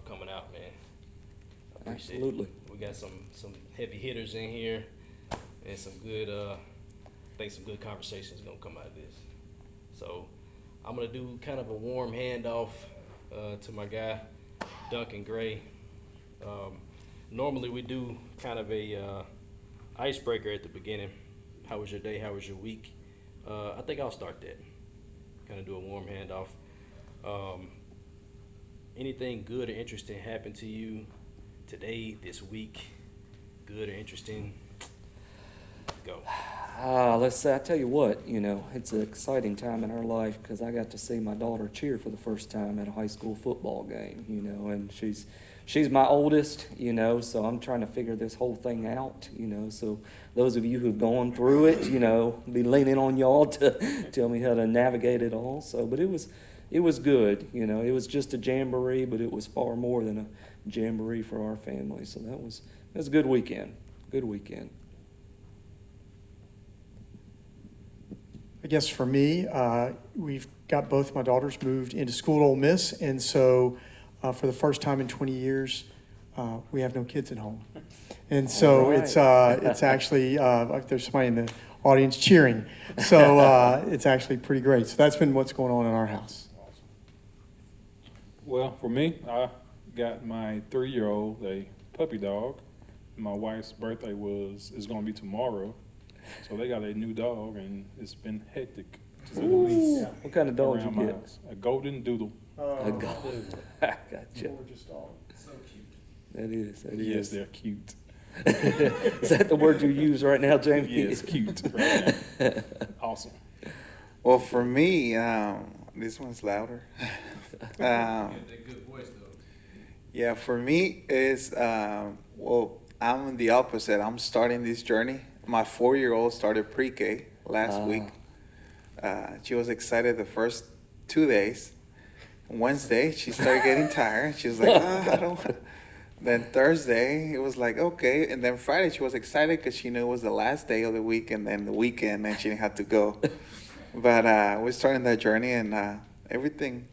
coming out, man. I appreciate Absolutely. it. We got some heavy hitters in here, and some good, I think some good conversations gonna come out of this. So I'm gonna do kind of a warm handoff to my guy, Duncan Gray. Normally we do kind of a icebreaker at the beginning. How was your day? How was your week? I think I'll start that. Kind of do a warm handoff. Anything good or interesting happened to you today, this week? Good or interesting? Go. Let's say, I tell you what, it's an exciting time in our life because I got to see my daughter cheer for the first time at a high school football game, and she's my oldest, so I'm trying to figure this whole thing out, so those of you who've gone through it, be leaning on y'all to tell me how to navigate it all. So, but it was good, it was just a jamboree, but it was far more than a jamboree for our family. So that was a good weekend. I guess for me, we've got both my daughters moved into school at Ole Miss, and so for the first time in 20 years, we have no kids at home. And so Right. it's actually, like there's somebody in the audience cheering, so it's actually pretty great. So that's been what's going on in our house. Well, for me, I got my 3-year-old a puppy dog. My wife's birthday is going to be tomorrow, so they got a new dog, and it's been hectic, to say the least. What kind of dog around you my get? house. A golden doodle. A gold. Gotcha. Gorgeous dog. So cute. That is. Yes, they're cute. Is that the word you use right now, Jamie? Yes, cute. Right now. Awesome. Well, for me, this one's louder. That good voice though. Yeah, for me, it's, well, I'm the opposite. I'm starting this journey. My 4-year-old started pre-K last week. She was excited the first 2 days. Wednesday, she started getting tired. She was like, I don't want. Then Thursday, it was like, okay. And then Friday, she was excited because she knew it was the last day of the week, and then the weekend, and she didn't have to go. But we're starting that journey, and everything,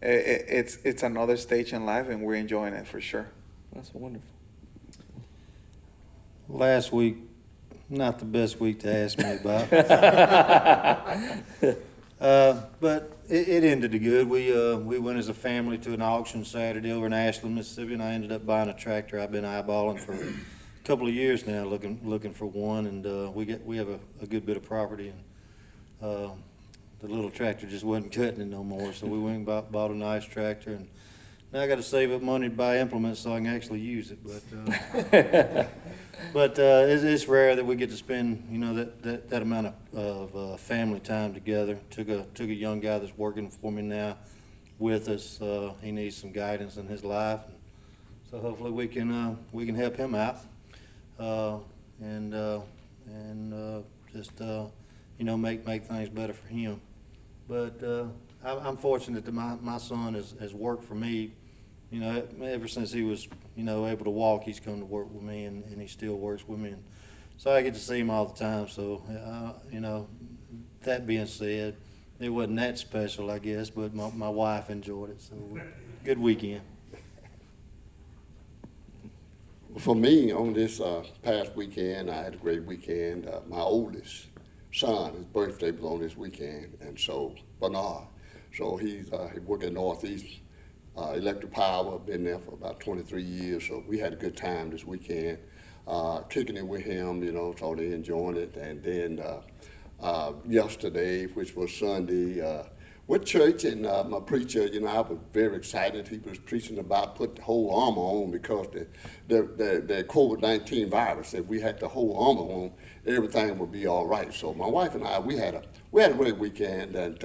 it's another stage in life, and we're enjoying it for sure. That's wonderful. Last week, not the best week to ask me about. But it ended good. We went as a family to an auction Saturday over in Ashland, Mississippi, and I ended up buying a tractor I've been eyeballing for a couple of years now, looking for one. And we have a good bit of property, and the little tractor just wasn't cutting it no more. So we went and bought a nice tractor, and now I got to save up money to buy implements so I can actually use it. But it's rare that we get to spend that amount of family time together. Took a young guy that's working for me now with us. He needs some guidance in his life, so hopefully we can help him out and just make things better for him. But I'm fortunate that my son has worked for me. Ever since he was, able to walk, he's come to work with me, and he still works with me. And so I get to see him all the time. So, that being said, it wasn't that special, I guess, but my wife enjoyed it. So, good weekend. For me, on this past weekend, I had a great weekend. My oldest son, his birthday was on this weekend, and so Bernard. So he worked at Northeast Electric Power, been there for about 23 years, so we had a good time this weekend, kicking it with him, so they enjoying it. And then yesterday, which was Sunday, went to church, and my preacher, I was very excited. He was preaching about put the whole armor on because the COVID-19 virus, if we had the whole armor on, everything would be all right. So my wife and I, we had a great weekend, and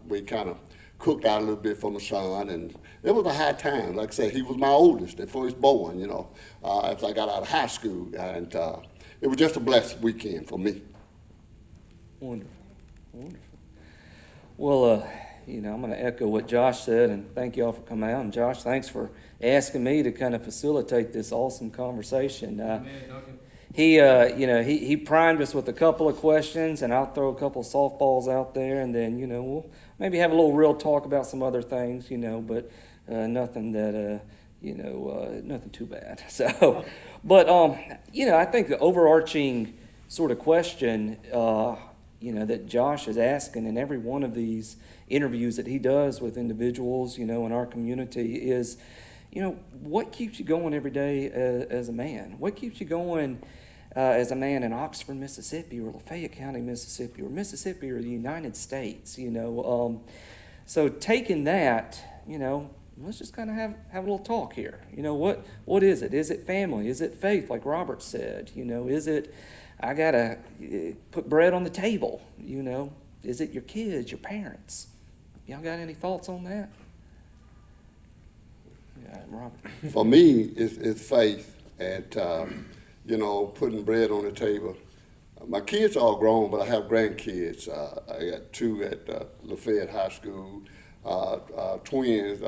we kind of cooked out a little bit for my son, and it was a high time. Like I said, he was my oldest, the firstborn, after I got out of high school, and it was just a blessed weekend for me. Wonderful. Well, I'm going to echo what Josh said, and thank you all for coming out. And Josh, thanks for asking me to kind of facilitate this awesome conversation. He primed us with a couple of questions, and I'll throw a couple of softballs out there, and then, we'll maybe have a little real talk about some other things, but nothing that Nothing too bad. So, but, I think the overarching sort of question, that Josh is asking in every one of these interviews that he does with individuals, in our community is, what keeps you going every day as a man? What keeps you going as a man in Oxford, Mississippi, or Lafayette County, Mississippi, or Mississippi, or the United States, So taking that, let's just kind of have a little talk here. What is it? Is it family? Is it faith, like Robert said? Is it, I got to put bread on the table? Is it your kids, your parents? Y'all got any thoughts on that? Yeah, Robert. For me, it's faith and, putting bread on the table. My kids are all grown, but I have grandkids. I got two at Lafayette High School, twins,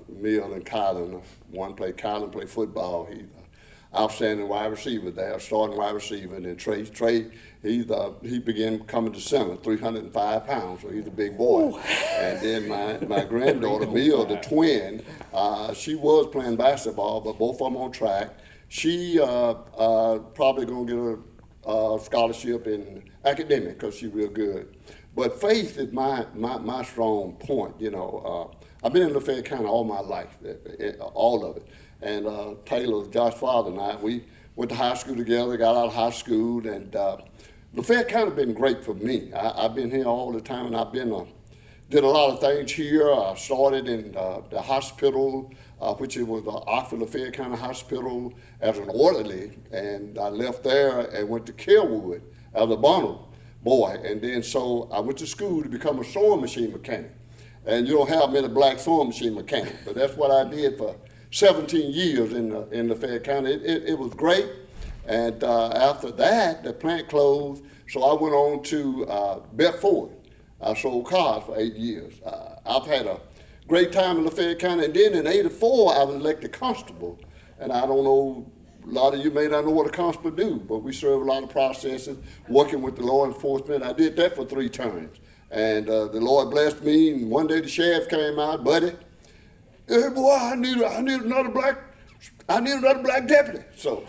Mill and Kylan. Kylan played football. He's an outstanding wide receiver there, starting wide receiver. And then Trey, he began coming to center, 305 pounds, so he's a big boy. Ooh. And then my granddaughter, Mill, the twin, she was playing basketball, but both of them on track. She probably going to get a scholarship in academic because she's real good. But faith is my strong point. I've been in Lafayette County all my life, all of it. And Taylor, Josh's father, and I, we went to high school together, got out of high school, and Lafayette County been great for me. I've been here all the time, and I've been did a lot of things here. I started in the hospital, which was the Oxford Lafayette County Hospital, as an orderly, and I left there and went to Kelwood as a bundle boy. And then so I went to school to become a sewing machine mechanic. And you don't have many black sewing machine mechanics, but that's what I did for 17 years in Lafayette County. It was great. And after that, the plant closed, so I went on to Bedford. I sold cars for 8 years. I've had a great time in Lafayette County. And then in '84, I was elected constable. And I don't know, a lot of you may not know what a constable do, but we serve a lot of processes, working with the law enforcement. I did that for 3 terms. And the Lord blessed me, and one day the sheriff came out, buddy, hey boy, I need another black deputy. So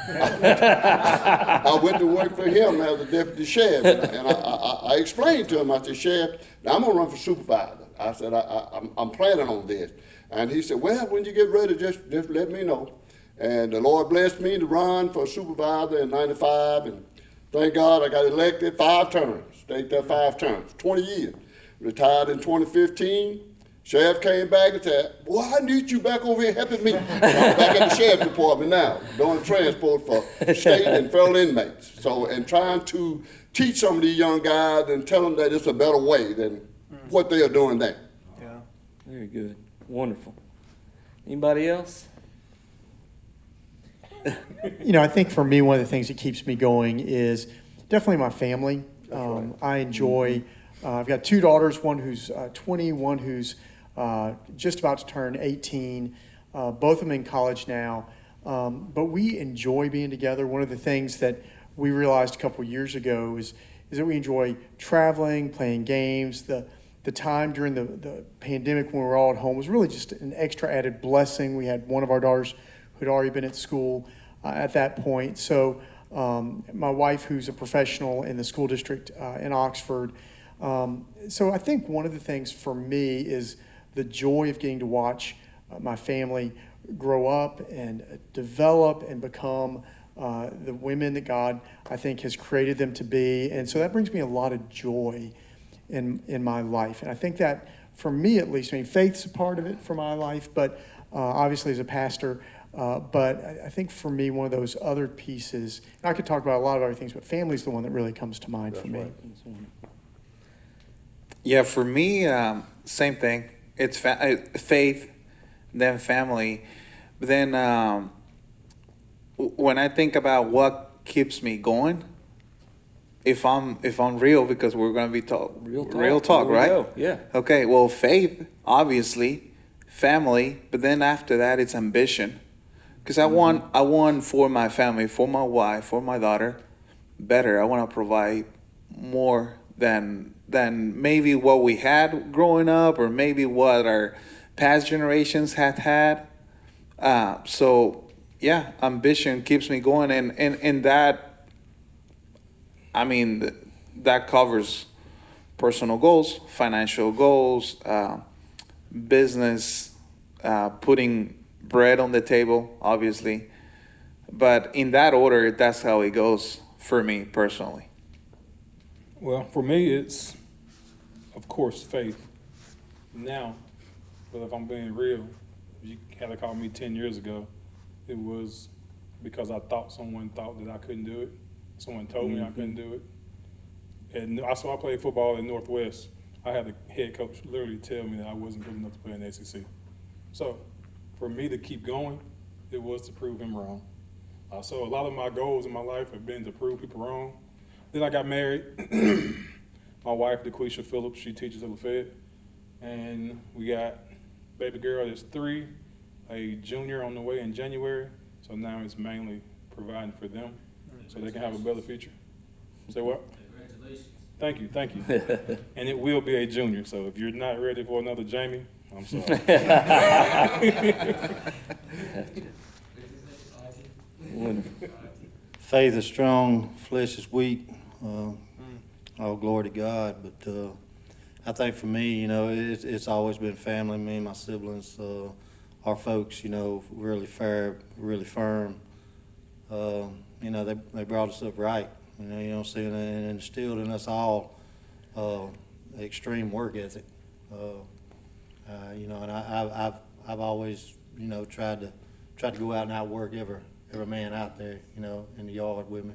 I went to work for him as a deputy sheriff, and I explained to him, I said, Sheriff, now I'm gonna run for supervisor. I said, I'm planning on this. And he said, well, when you get ready, just let me know. And the Lord blessed me to run for supervisor in '95, and thank God I got elected 5 terms, stayed there 5 terms, 20 years. Retired in 2015. Sheriff came back and said, boy, I need you back over here helping me. I'm back at the sheriff's department now, doing transport for state and federal inmates. So, and trying to teach some of these young guys and tell them that it's a better way than what they are doing there. Yeah. Very good. Wonderful. Anybody else? I think for me, one of the things that keeps me going is definitely my family. I enjoy, I've got 2 daughters, one who's 20, one who's just about to turn 18, both of them in college now. But we enjoy being together. One of the things that we realized a couple years ago is that we enjoy traveling, playing games. The time during the pandemic when we were all at home was really just an extra added blessing. We had one of our daughters who'd already been at school at that point. So my wife, who's a professional in the school district in Oxford. So I think one of the things for me is the joy of getting to watch my family grow up and develop and become the women that God, I think, has created them to be. And so that brings me a lot of joy in my life. And I think that, for me at least, faith's a part of it for my life, but obviously as a pastor, but I think for me, one of those other pieces, and I could talk about a lot of other things, but family's the one that really comes to mind for me. Yeah, for me, same thing. It's faith, then family. But then when I think about what keeps me going, if I'm real, because we're going to be real talk, right? Go. Yeah. Okay. Well, faith, obviously, family, but then after that, it's ambition, because I want for my family, for my wife, for my daughter, better. I want to provide more than maybe what we had growing up, or maybe what our past generations had. So yeah, ambition keeps me going, and that, I mean, that covers personal goals, financial goals, business, putting bread on the table, obviously. But in that order, that's how it goes for me personally. Well, for me, it's, of course, faith. Now, but if I'm being real, if you had to call me 10 years ago, it was because I thought someone thought that I couldn't do it. Someone told me I couldn't do it. And I played football at Northwest. I had the head coach literally tell me that I wasn't good enough to play in the SEC. So for me to keep going, it was to prove him wrong. So a lot of my goals in my life have been to prove people wrong. Then I got married. My wife, DeQuisha Phillips, she teaches at Lafayette. And we got baby girl that's 3, a junior on the way in January. So now it's mainly providing for them so they can have a better future. Say what? Congratulations. Thank you. And it will be a junior, so if you're not ready for another Jamie, I'm sorry. Wonderful. Faith is strong, flesh is weak. All glory to God. But I think for me, you know, it's always been family. Me and my siblings, our folks, you know, really fair, really firm. You know, they brought us up right. You know what I'm saying, and instilled in us all extreme work ethic. You know, and I've always, you know, tried to go out and outwork every man out there, you know, in the yard with me.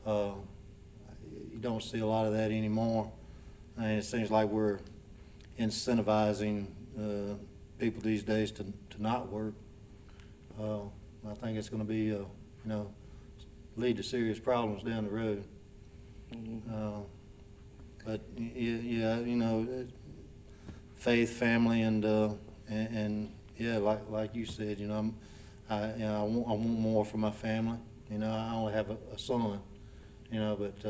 You don't see a lot of that anymore, and it seems like we're incentivizing people these days to not work. I think it's going to be, you know, lead to serious problems down the road. But yeah, you know, faith, family, and yeah, like you said, you know, I want more for my family. You know, I only have a son, you know, but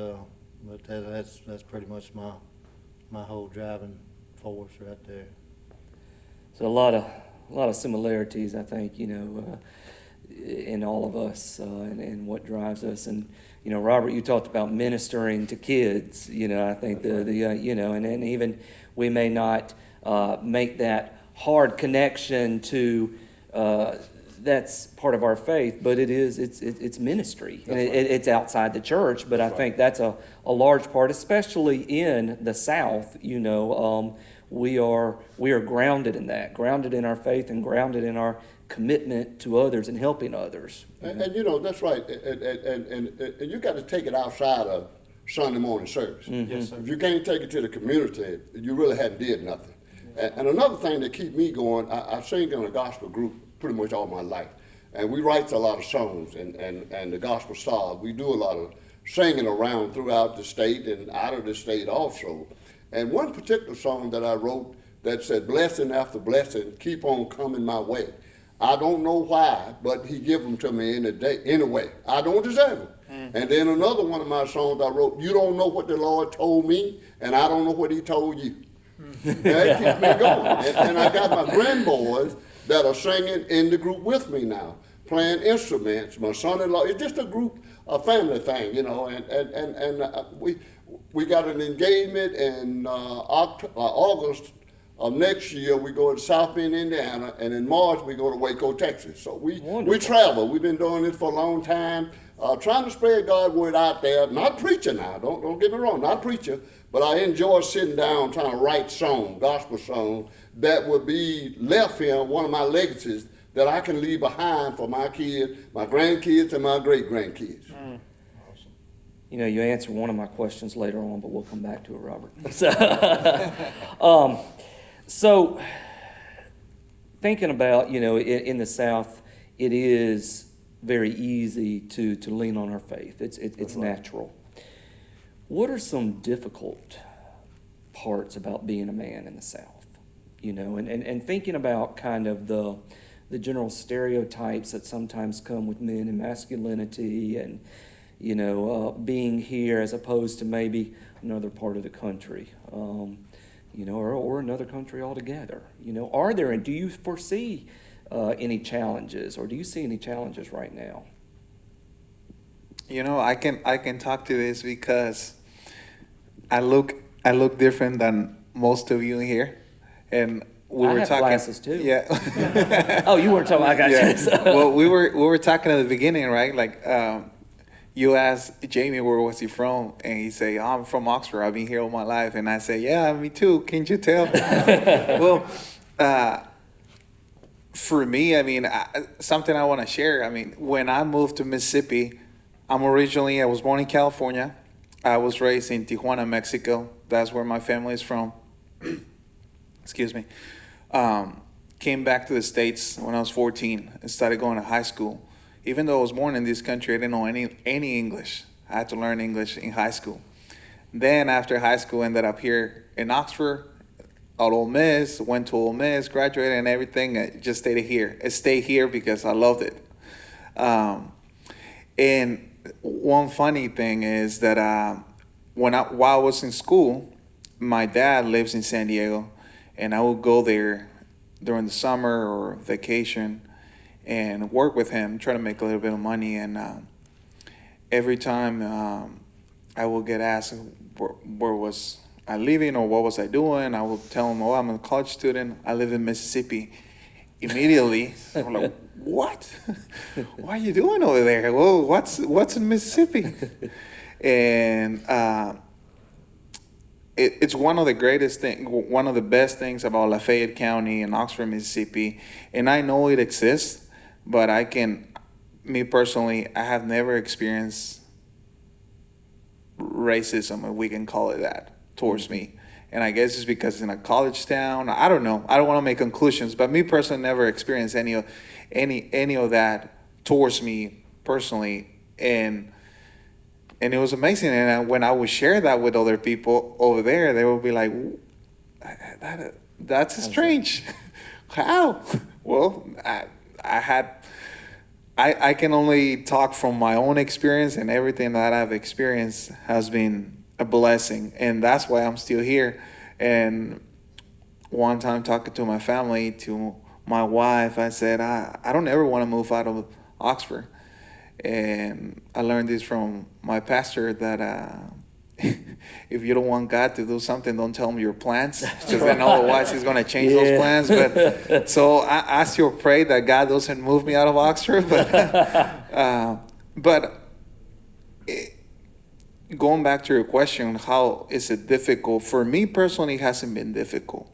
that's pretty much my whole driving force right there. So a lot of similarities, I think, you know, in all of us, and what drives us. And you know, Robert, you talked about ministering to kids. You know, I think the you know, and even we may not make that hard connection to that's part of our faith, but it's ministry, and it's outside the church. But I think that's a large part, especially in the South. You know, we are grounded in that, grounded in our faith, and grounded in our commitment to others and helping others. And you know, that's right. And you got to take it outside of Sunday morning service. Yes, sir. If you can't take it to the community, you really haven't did nothing. And another thing that keep me going, I sing in a gospel group pretty much all my life. And we write a lot of songs and the gospel stars. We do a lot of singing around throughout the state and out of the state also. And one particular song that I wrote that said, blessing after blessing, keep on coming my way. I don't know why, but he give them to me in a day, anyway. I don't deserve it. And then another one of my songs I wrote, you don't know what the Lord told me, and I don't know what he told you. That keeps me going. And I got my grandboys that are singing in the group with me now, playing instruments. My son-in-law, it's just a group, a family thing, you know, and we got an engagement in August of next year. We go to South Bend, Indiana, and in March we go to Waco, Texas. So we travel. We've been doing this for a long time, trying to spread God's word out there. Not preacher now, don't get me wrong, not preacher, but I enjoy sitting down trying to write songs, gospel songs, that would be left here, one of my legacies that I can leave behind for my kids, my grandkids, and my great-grandkids. You know, you answer one of my questions later on, but we'll come back to it, Robert. So thinking about, you know, in the South, it is very easy to lean on our faith. It's natural. What are some difficult parts about being a man in the South? You know, and thinking about kind of the general stereotypes that sometimes come with men and masculinity, and you know, being here as opposed to maybe another part of the country, you know, or another country altogether. You know, are there, and do you foresee any challenges, or do you see any challenges right now? You know, I can talk to this because I look different than most of you here, and we I were have talking. glasses too. Yeah. Oh, you weren't talking. I got Yeah. you. Well, we were talking at the beginning, right? Like, you asked Jamie where was he from, and he say, "I'm from Oxford. I've been here all my life." And I say, "Yeah, me too. Can't you tell?" Well, for me, I mean, something I want to share. I mean, when I moved to Mississippi, I was born in California. I was raised in Tijuana, Mexico. That's where my family is from. Excuse me. Came back to the States when I was 14 and started going to high school. Even though I was born in this country, I didn't know any English. I had to learn English in high school. Then after high school, ended up here in Oxford, at Ole Miss, went to Ole Miss, graduated and everything. I just stayed here. I stayed here because I loved it. And one funny thing is that while I was in school, my dad lives in San Diego, and I would go there during the summer or vacation and work with him, try to make a little bit of money. And every time I would get asked where was I living or what was I doing, I would tell him, "Oh, I'm a college student. I live in Mississippi." Immediately, I'm like, "What? What are you doing over there? Well, what's in Mississippi?" And it's one of the greatest things, one of the best things about Lafayette County and Oxford, Mississippi. And I know it exists, but me personally, I have never experienced racism, if we can call it that, towards me. And I guess it's because it's in a college town. I don't know. I don't want to make conclusions, but me personally never experienced any of that towards me personally. And it was amazing. And when I would share that with other people over there, they would be like, "That's strange." How? Well, I can only talk from my own experience, and everything that I've experienced has been a blessing, and that's why I'm still here. And one time talking to my family, to my wife, I said, I don't ever want to move out of Oxford. And I learned this from my pastor that if you don't want God to do something, don't tell him your plans, because then otherwise he's going to change those plans. But so I still pray that God doesn't move me out of Oxford. But going back to your question, how is it difficult? For me personally, it hasn't been difficult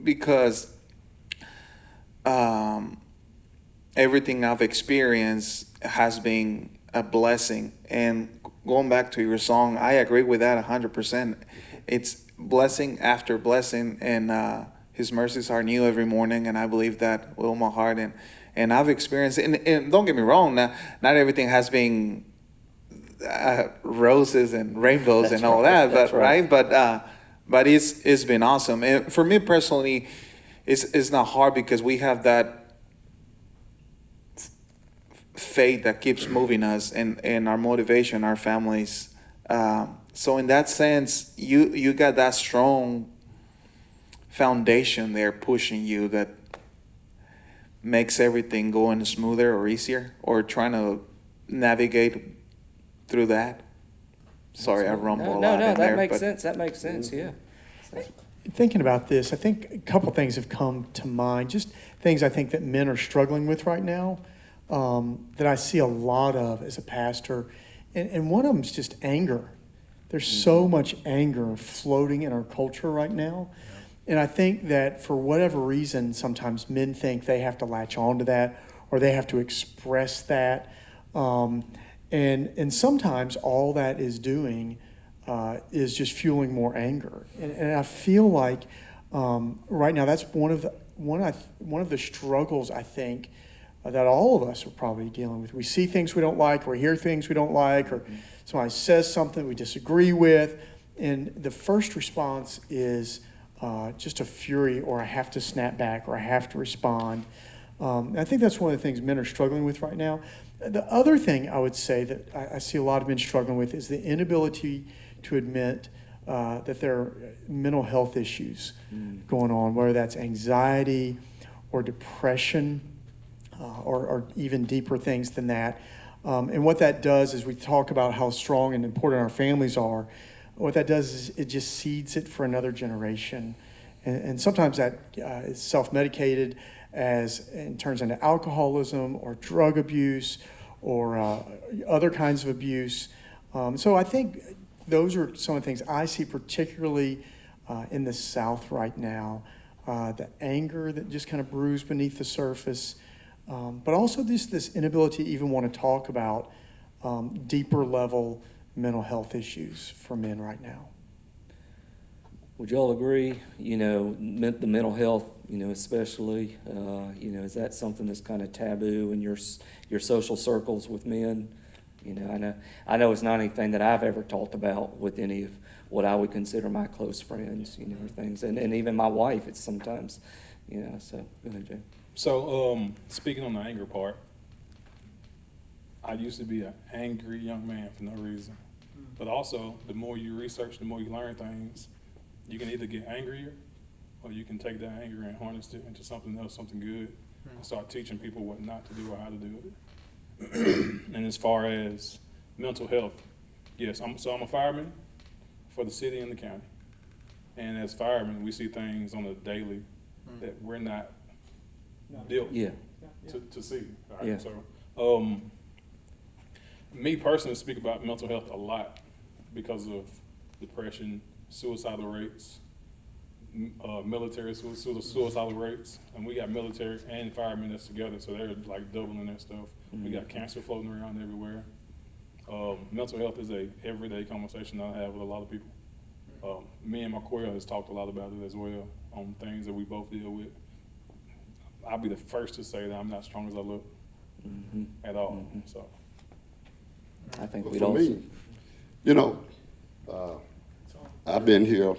because everything I've experienced has been a blessing. And going back to your song, I agree with that 100%. It's blessing after blessing, and His mercies are new every morning, and I believe that with all my heart. And I've experienced, and don't get me wrong, not everything has been roses and rainbows and all that, but right. But it's been awesome. And for me personally, it's not hard because we have that faith that keeps moving us, and our motivation, our families. So in that sense, you got that strong foundation there pushing you that makes everything going smoother or easier, or trying to navigate through that. Sorry, I rumbled a lot in there. No, that makes sense. That makes sense, yeah. Thinking about this, I think a couple things have come to mind, just things I think that men are struggling with right now, that I see a lot of as a pastor. And one of them is just anger. There's so much anger floating in our culture right now. And I think that for whatever reason, sometimes men think they have to latch on to that, or they have to express that. And sometimes all that is doing is just fueling more anger. And I feel like right now that's one of the struggles, I think, that all of us are probably dealing with. We see things we don't like, or hear things we don't like, or somebody says something we disagree with, and the first response is just a fury, or I have to snap back, or I have to respond. I think that's one of the things men are struggling with right now. The other thing I would say that I see a lot of men struggling with is the inability to admit that there are mental health issues going on, whether that's anxiety or depression, or even deeper things than that. And what that does is we talk about how strong and important our families are. What that does is it just seeds it for another generation. And sometimes that is self-medicated and turns into alcoholism or drug abuse or other kinds of abuse. So I think those are some of the things I see particularly in the South right now. The anger that just kind of brews beneath the surface, but also this inability to even want to talk about deeper level mental health issues for men right now. Would y'all agree, the mental health, especially, is that something that's kind of taboo in your social circles with men? I know it's not anything that I've ever talked about with any of what I would consider my close friends, or things, and even my wife, it's sometimes, so go ahead, Jay. So, speaking on the anger part, I used to be an angry young man for no reason. But also, the more you research, the more you learn things. You can either get angrier, or you can take that anger and harness it into something else, something good, and start teaching people what not to do or how to do it. And as far as mental health, yes, I'm a fireman for the city and the county. And as firemen, we see things on a daily that we're not built to see. Right? Yeah. So, me personally speak about mental health a lot because of depression, suicidal rates, military suicidal rates, and we got military and firemen that's together, so they're like doubling their stuff. We got cancer floating around everywhere. Mental health is a everyday conversation that I have with a lot of people. Me and my choir has talked a lot about it as well on things that we both deal with. I'll be the first to say that I'm not strong as I look at all. So I think But we'd for all. me, I've been here,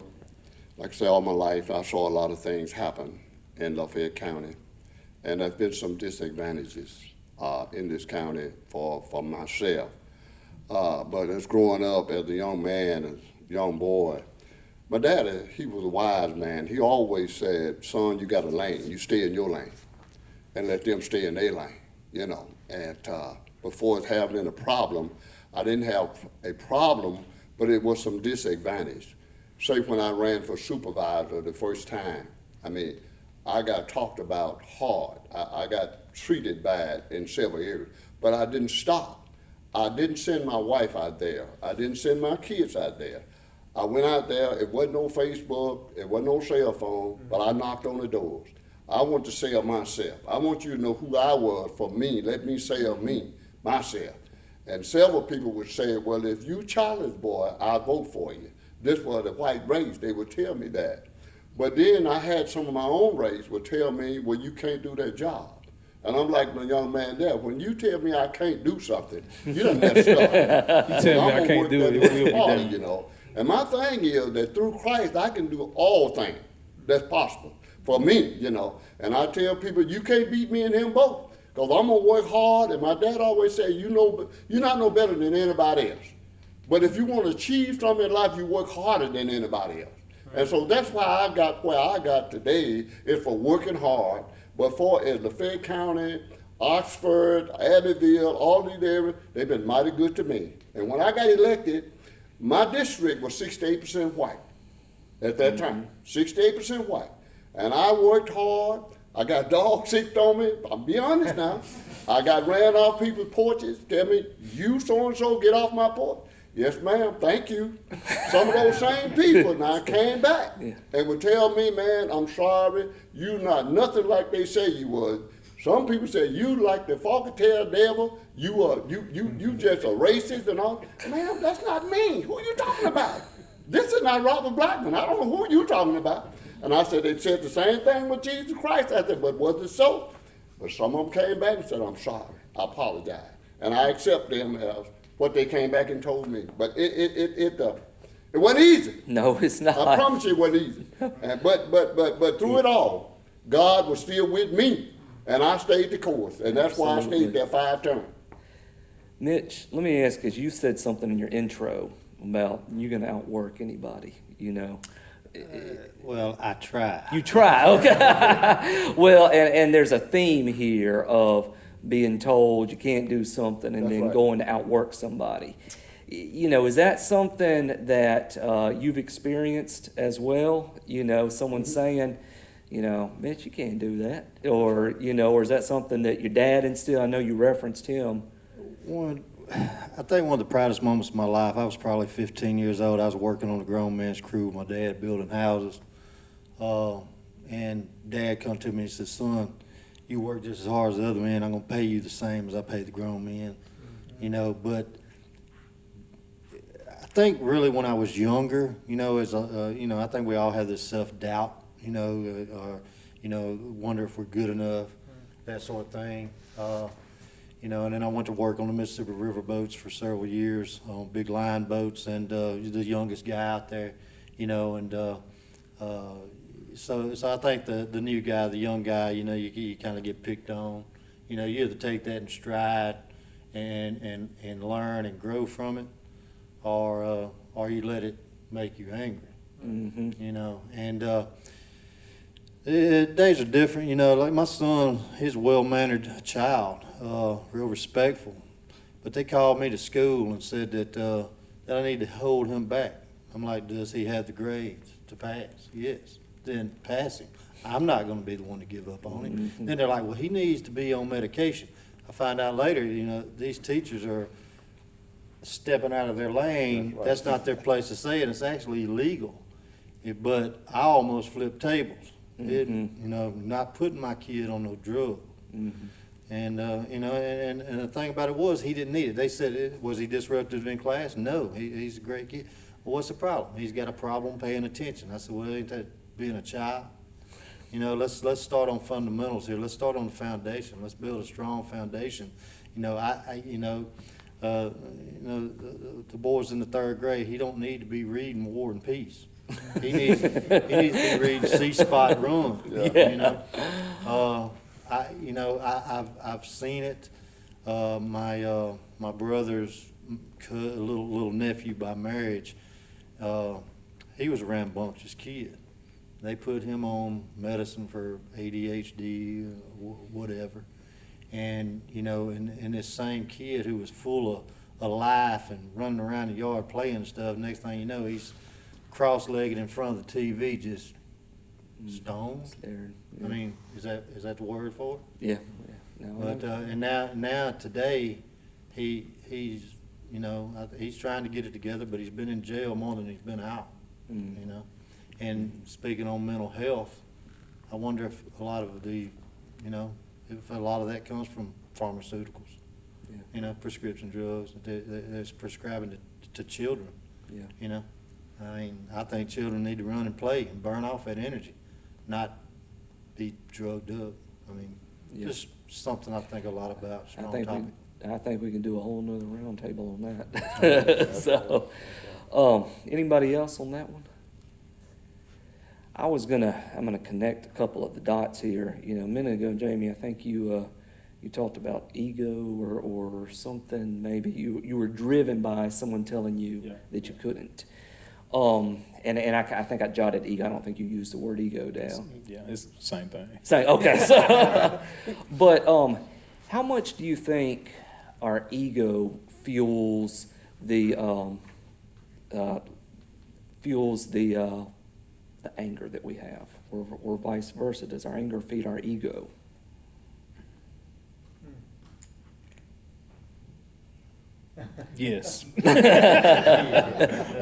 like I say, all my life. I saw a lot of things happen in Lafayette County, and there's been some disadvantages in this county for myself. But as growing up as a young man, as a young boy, my daddy, he was a wise man. He always said, son, you got a lane. You stay in your lane and let them stay in their lane, And before it's having a problem, I didn't have a problem, but it was some disadvantage. Say when I ran for supervisor the first time, I got talked about hard. I got treated bad in several areas, but I didn't stop. I didn't send my wife out there. I didn't send my kids out there. I went out there, it wasn't no Facebook, it wasn't no cell phone, but I knocked on the doors. I want to sell myself. I want you to know who I was for me. Let me sell me, myself. And several people would say, well, if you challenge, boy, I'll vote for you. This was the white race, they would tell me that. But then I had some of my own race would tell me, well, you can't do that job. And I'm like the young man there, when you tell me I can't do something, you done messed up. you tell me I can't do it, it will be done. And my thing is that through Christ, I can do all things that's possible for me, And I tell people, you can't beat me and him both, because I'm going to work hard. And my dad always said, you're not no better than anybody else. But if you want to achieve something in life, you work harder than anybody else. And so that's why I got where I got today, is for working hard. But for as Lafayette County, Oxford, Abbeville, all these areas, they've been mighty good to me. And when I got elected, my district was 68% white at that time, 68% white. And I worked hard. I got dogs sick on me. I'll be honest now. I got ran off people's porches. Tell me, you so-and-so, get off my porch. Yes, ma'am, thank you. Some of those same people now came back and would tell me, man, I'm sorry, you not nothing like they say you was. Some people say you like the Falcatail devil, you just a racist and all. Man, that's not me. Who are you talking about? This is not Robert Blackman. I don't know who you talking about. And I said, they said the same thing with Jesus Christ. I said, but was it so? But some of them came back and said, I'm sorry, I apologize. And I accept them as what they came back and told me. But it wasn't easy. No, it's not. I promise you it wasn't easy. But through it all, God was still with me. And I stayed the course. And that's why I stayed there 5 terms. Mitch, let me ask, because you said something in your intro about you're going to outwork anybody, Well, I try. You try, okay. Well, and there's a theme here of being told you can't do something and That's then right. going to outwork somebody. You know, is that something that you've experienced as well? You know, someone saying, you know, bitch, you can't do that. Or, you know, or is that something that your dad instilled? I know you referenced him. I think one of the proudest moments of my life, I was probably 15 years old. I was working on a grown man's crew with my dad building houses. And Dad come to me and said, son, you work just as hard as the other men. I'm going to pay you the same as I pay the grown men. You know, but I think really when I was younger, you know, you know, I think we all have this self-doubt, you know, or, you know, wonder if we're good enough, that sort of thing. You know, and then I went to work on the Mississippi River boats for several years, on big line boats, and the youngest guy out there, you know, and so I think the new guy, the young guy, you know, you kind of get picked on. You know, you either take that in stride and learn and grow from it, or you let it make you angry. Mm-hmm. You know, and days are different. You know, like my son, he's a well-mannered child, real respectful, but they called me to school and said that I need to hold him back. I'm like, does he have the grades to pass? Yes. Then pass him. I'm not going to be the one to give up on him. Mm-hmm. Then they're like, well, he needs to be on medication. I find out later, you know, these teachers are stepping out of their lane. That's right. That's not their place to say it. It's actually illegal. But I almost flipped tables. You know, not putting my kid on no drug. Mm-hmm. And, you know, and the thing about it was he didn't need it. They said, was he disruptive in class? No, he's a great kid. Well, what's the problem? He's got a problem paying attention. I said, well, ain't that being a child? You know, let's start on fundamentals here. Let's start on the foundation. Let's build a strong foundation. You know, the boys in the third grade, he don't need to be reading War and Peace. He needs to be reading See Spot Run. Yeah. You know, I've seen it. My brother's little nephew by marriage, he was a rambunctious kid. They put him on medicine for ADHD, whatever. And, you know, and this same kid who was full of life and running around the yard playing and stuff, next thing you know, he's cross-legged in front of the TV, just stoned. Scared. I mean, is that the word for it? Yeah. No, But and now today, he's you know, he's trying to get it together, but he's been in jail more than he's been out. You know, and speaking on mental health, I wonder if a lot of if a lot of that comes from pharmaceuticals. Yeah. You know, prescription drugs they're prescribing to children. Yeah. You know, I mean, I think children need to run and play and burn off that energy, not be drugged up. I mean, Yeah. just something I think a lot about. I Strong think topic. I think we can do a whole nother roundtable on that. So, anybody else on that one? I'm gonna connect a couple of the dots here. You know, a minute ago, Jamie, I think you talked about ego or something. Maybe you were driven by someone telling you that you couldn't. And I think I jotted ego. I don't think you used the word ego down. Yeah, it's the same thing. Okay. So, but how much do you think our ego fuels the anger that we have, or vice versa? Does our anger feed our ego? Yes.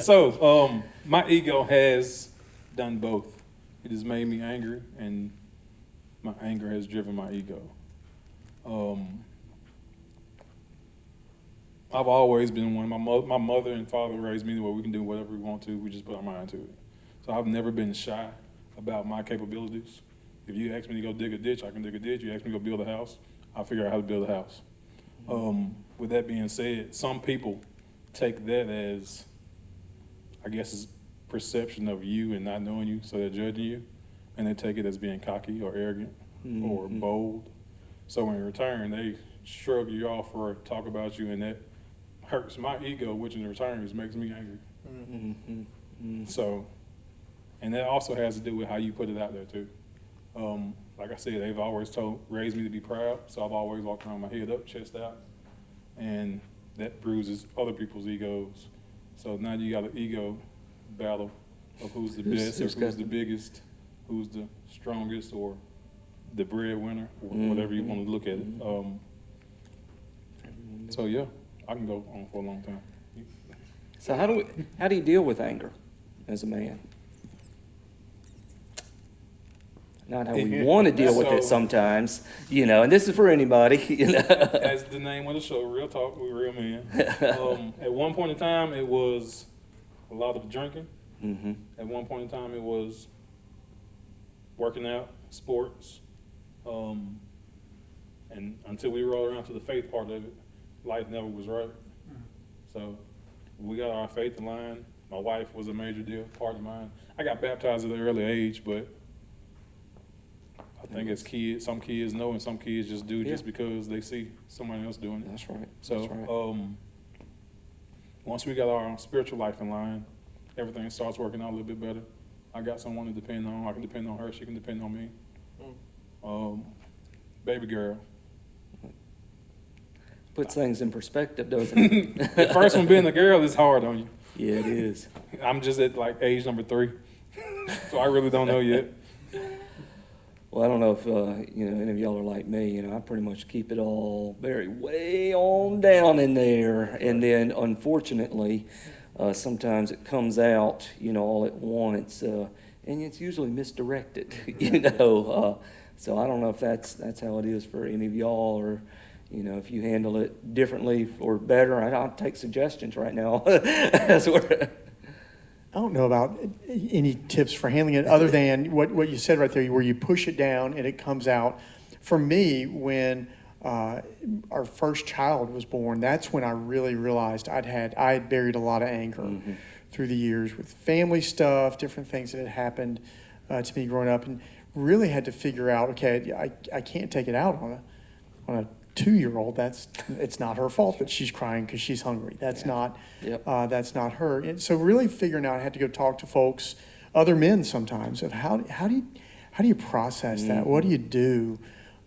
So, my ego has done both. It has made me angry, and my anger has driven my ego. I've always been one. My mother and father raised me where we can do whatever we want to. We just put our mind to it. So I've never been shy about my capabilities. If you ask me to go dig a ditch, I can dig a ditch. You ask me to go build a house, I'll figure out how to build a house. With that being said, some people take that as, I guess, it's perception of you and not knowing you, so they're judging you, and they take it as being cocky or arrogant or bold. So in return, they shrug you off or talk about you, and that hurts my ego, which in return makes me angry. So And that also has to do with how you put it out there too. Like I said, they've always raised me to be proud, so I've always walked around with my head up, chest out, and that bruises other people's egos. So now you got an ego battle of who's the best, or who's the biggest, who's the strongest, or the breadwinner, or whatever you want to look at it. So yeah, I can go on for a long time. So how do you deal with anger as a man? Not how we want to deal with it sometimes, you know, and this is for anybody, you know. As the name of the show, Real Talk with Real Men. At one point in time, it was a lot of drinking. Mm-hmm. At one point in time, it was working out, sports. And until we roll around to the faith part of it, life never was right. So we got our faith in line. My wife was a major part of mine. I got baptized at an early age, but I think as kids, some kids know and some kids just do just because they see somebody else doing it. That's right. So That's right. once we got our spiritual life in line, everything starts working out a little bit better. I got someone to depend on. I can depend on her. She can depend on me. Baby girl. Puts things in perspective, doesn't it? The first one being a girl is hard on you. Yeah, it is. I'm just at like age number 3, so I really don't know yet. Well, I don't know if, you know, any of y'all are like me, you know, I pretty much keep it all very way on down in there. And then, unfortunately, sometimes it comes out, you know, all at once, and it's usually misdirected, you know. So I don't know if that's how it is for any of y'all, or, you know, if you handle it differently or better. I'll take suggestions right now. I don't know about any tips for handling it other than what you said right there, where you push it down and it comes out. For me, when our first child was born, that's when I really realized I had buried a lot of anger through the years with family stuff, different things that had happened to me growing up, and really had to figure out, okay, I can't take it out on a 2-year-old. It's not her fault that she's crying because she's hungry. That's not her. And so really figuring out, I had to go talk to folks, other men sometimes, of how do you process that? What do you do?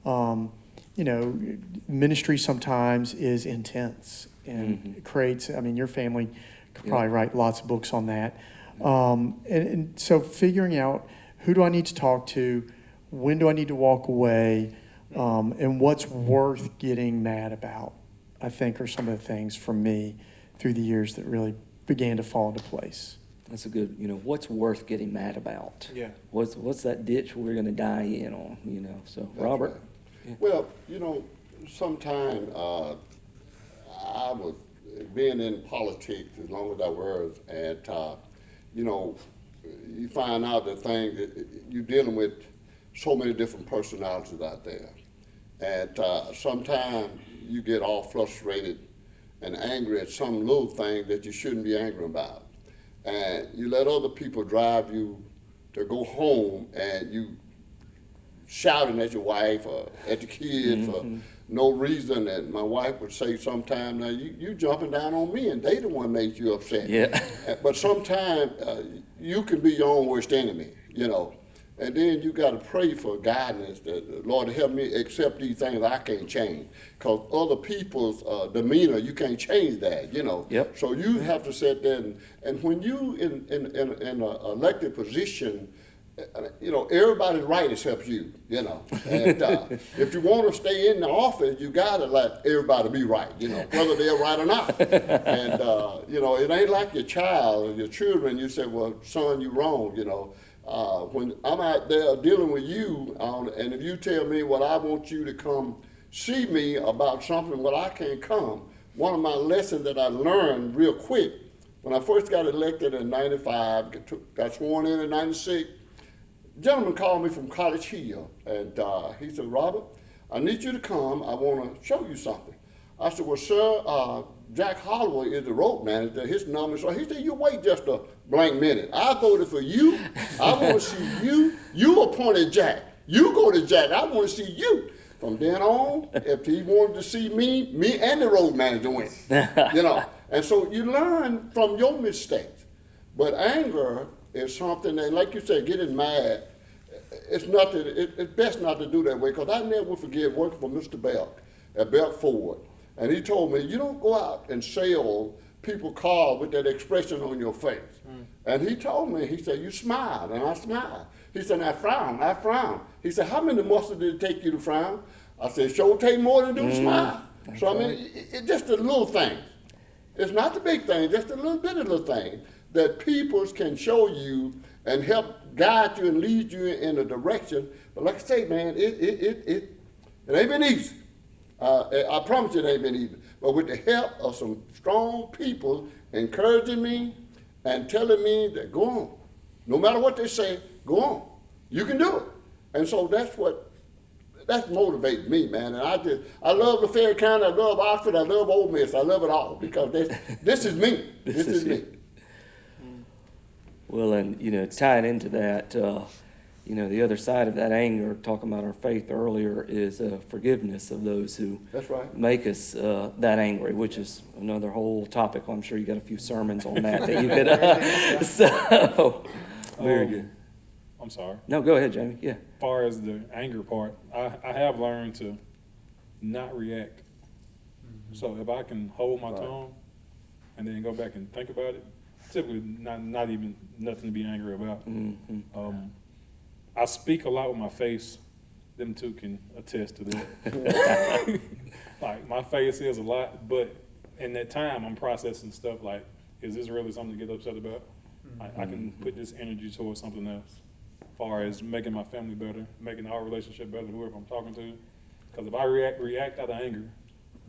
You know, ministry sometimes is intense and it creates. I mean, your family could probably write lots of books on that. And so figuring out, who do I need to talk to? When do I need to walk away? And what's worth getting mad about, I think, are some of the things for me through the years that really began to fall into place. That's a good, you know, what's worth getting mad about? Yeah. What's that ditch we're going to die in on, you know? So, That's Robert? right. Yeah. Well, you know, sometime I was being in politics as long as I was, and, you know, you find out the thing that you're dealing with so many different personalities out there. And sometimes you get all frustrated and angry at some little thing that you shouldn't be angry about. And you let other people drive you to go home, and you shouting at your wife or at the kids for no reason. And my wife would say sometimes, now you jumping down on me, and they the one made you upset. Yeah. But sometimes you can be your own worst enemy, you know. And then you got to pray for guidance that, Lord, help me accept these things I can't change. Because other people's demeanor, you can't change that, you know. Yep. So you have to sit there, and when you in an elected position, you know, everybody's right except you, you know. And if you want to stay in the office, you got to let everybody be right, you know, whether they're right or not. And, you know, it ain't like your child or your children. You say, well, son, you wrong, you know. When I'm out there dealing with you, and if you tell me, well, I want you to come see me about something, well, I can't come. One of my lessons that I learned real quick, when I first got elected in 95, got sworn in 96, a gentleman called me from College Hill, and he said, Robert, I need you to come. I want to show you something. I said, well, sir, Jack Holloway is the road manager. His number, so he said, you wait just a blank minute. I voted for you. I want to see you. You appointed Jack. You go to Jack. I want to see you. From then on, if he wanted to see me and the road manager went. You know, and so you learn from your mistakes. But anger is something, and like you said, getting mad, it's nothing, it's best not to do that way, because I never will forget working for Mr. Belk at Belk Ford. And he told me, you don't go out and sell people cars with that expression on your face. And he told me, he said, you smiled, and I smiled. He said, I frowned. He said, how many muscles did it take you to frown? I said, sure take more than do smile. So I mean, it's just the little things. It's not the big thing, just a little bit of the thing that people can show you and help guide you and lead you in a direction. But like I say, man, it ain't been easy. I promise you it ain't been easy. But with the help of some strong people encouraging me and telling me that go on. No matter what they say, go on. You can do it. And so that's motivated me, man. And I love Lafayette County, I love Oxford, I love Ole Miss, I love it all because this is me. This is me. Well, and, tying into that, the other side of that anger, talking about our faith earlier, is forgiveness of those who That's right. make us that angry, which is another whole topic. I'm sure you got a few sermons on that you could. So, very good. I'm sorry. No, go ahead, Jamie. Yeah. As far as the anger part, I have learned to not react. So if I can hold my tongue and then go back and think about it, typically not even nothing to be angry about. I speak a lot with my face. Them two can attest to that. Like, my face is a lot, but in that time, I'm processing stuff like, is this really something to get upset about? I can put this energy towards something else. As far as making my family better, making our relationship better, whoever I'm talking to. Because if I react out of anger,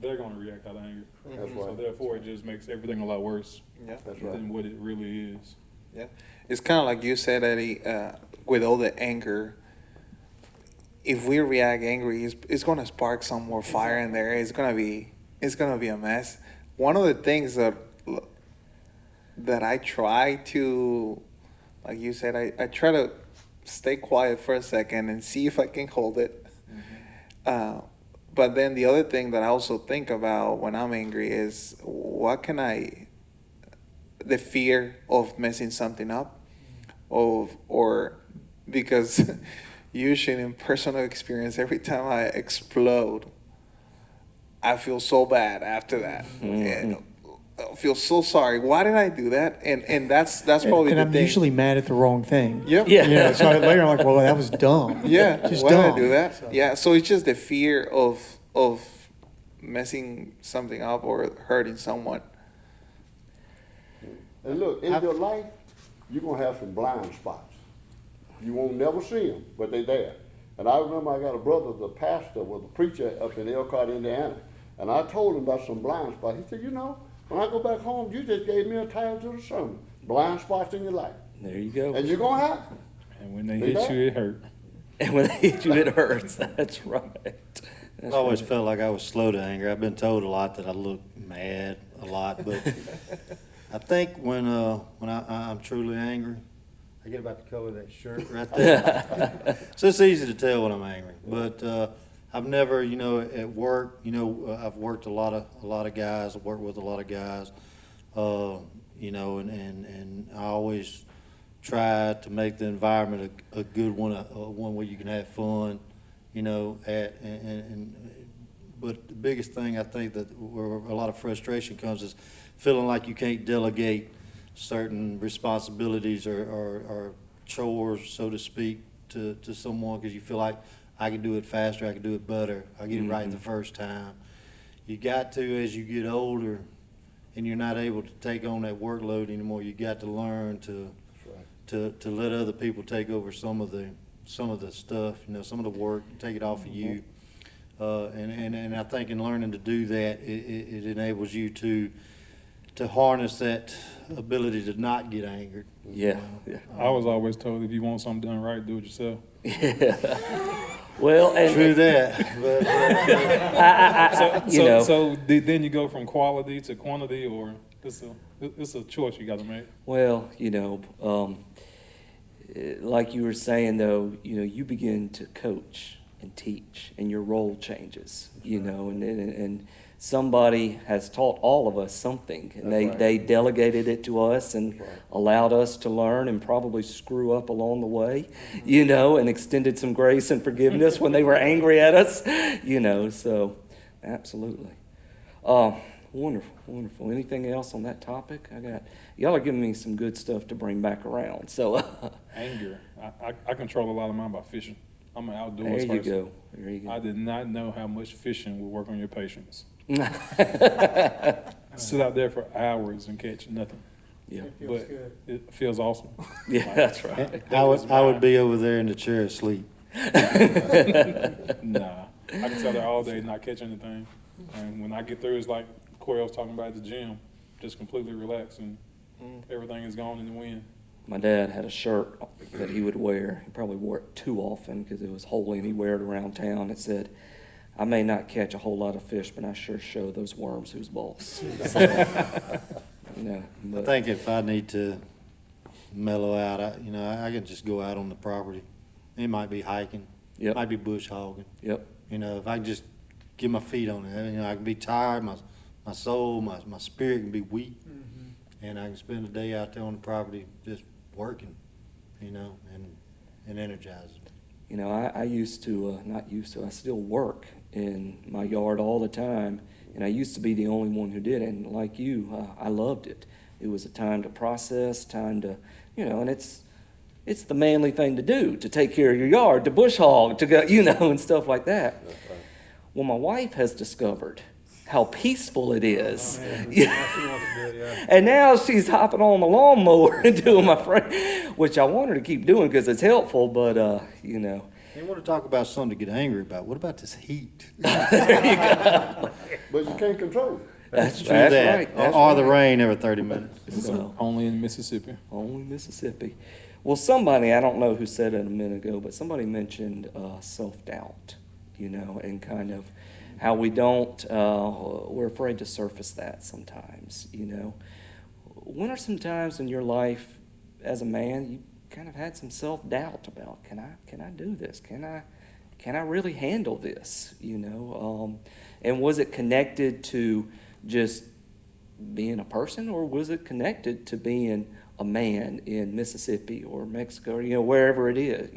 they're going to react out of anger. That's So right. therefore, it just makes everything a lot worse Yeah. That's right. than what it really is. Yeah, it's kind of like you said, Eddie. With all the anger, if we react angry, it's going to spark some more fire in there. It's gonna be a mess. One of the things that I try to, like you said, I try to stay quiet for a second and see if I can hold it. But then the other thing that I also think about when I'm angry is the fear of messing something up, or because usually in personal experience, every time I explode, I feel so bad after that. And I feel so sorry. Why did I do that? And that's probably And the I'm thing. usually mad at the wrong thing. Yep. Yeah. So later I'm like, well, that was dumb. Yeah. Just Why dumb. did I do that? Yeah. So it's just the fear of messing something up or hurting someone. And look, in your life, you're going to have some blind spots. You won't never see them, but they're there. And I remember I got a brother, the pastor, was a preacher up in Elkhart, Indiana. And I told him about some blind spots. He said, when I go back home, you just gave me a title to the sermon. Blind spots in your life. There you go. And you're going to have them. And when they hit you, it hurt. And when they hit you, it hurts. That's right. I always felt like I was slow to anger. I've been told a lot that I look mad a lot, but I think when I'm truly angry, I get about the color of that shirt right there. So it's easy to tell when I'm angry. But I've never, at work, I've worked a lot of guys. I've worked with a lot of guys, and I always try to make the environment a good one, one where you can have fun, but the biggest thing I think that where a lot of frustration comes is feeling like you can't delegate certain responsibilities or chores, so to speak, to someone because you feel like I can do it faster, I can do it better, I get it right the first time. You got to, as you get older and you're not able to take on that workload anymore, you got to learn to let other people take over some of the stuff, some of the work, take it off of you. And I think in learning to do that, it enables you to harness that ability to not get angered. Yeah. I was always told if you want something done right, do it yourself. Yeah. Well, and True that. But, So then you go from quality to quantity, or it's a choice you got to make. well, like you were saying though, you begin to coach and teach, and your role changes. And somebody has taught all of us something. And That's right. they delegated it to us and That's right. allowed us to learn and probably screw up along the way, you know, and extended some grace and forgiveness when they were angry at us, you know, so absolutely. Wonderful, wonderful. Anything else on that topic? Y'all are giving me some good stuff to bring back around, so. Anger. I control a lot of mine by fishing. I'm an There outdoors you person. go, there you I go. did not know how much fishing would work on your patience. I sit out there for hours and catch nothing. Yeah, But it feels awesome. yeah, that's right. I would be over there in the chair asleep. Nah, I can sit there all day, not catch anything. And when I get through, it's like Corey was talking about at the gym, just completely relaxed and everything is gone in the wind. My dad had a shirt that he would wear. He probably wore it too often because it was holy, and he wear it around town. It said, "I may not catch a whole lot of fish, but I sure show those worms who's boss." So, you know, I but think if I need to mellow out, I can just go out on the property. It might be hiking, Yep. might be bush hogging. Yep. If I can just get my feet on it, I can be tired, my soul, my spirit can be weak, and I can spend a day out there on the property just working, and energizing. You know, I used to, not used to, I still work in my yard all the time, and I used to be the only one who did it, and like you, I loved it. It was a time to process, time to, and it's the manly thing to do, to take care of your yard, to bush hog, to go, and stuff like that. Well, my wife has discovered how peaceful it is. And now she's hopping on the lawnmower and doing my friend, which I want her to keep doing because it's helpful, but, They want to talk about something to get angry about. What about this heat? But you can't control it. That's Do that. right. That's Or the right. rain every 30 minutes. So, Only in Mississippi. only Mississippi. Well, somebody, I don't know who said it a minute ago, but somebody mentioned self-doubt, and kind of how we don't, we're afraid to surface that sometimes, When are some times in your life as a man you kind of had some self-doubt about, can I do this? Can I really handle this? And was it connected to just being a person, or was it connected to being a man in Mississippi or Mexico, or, wherever it is,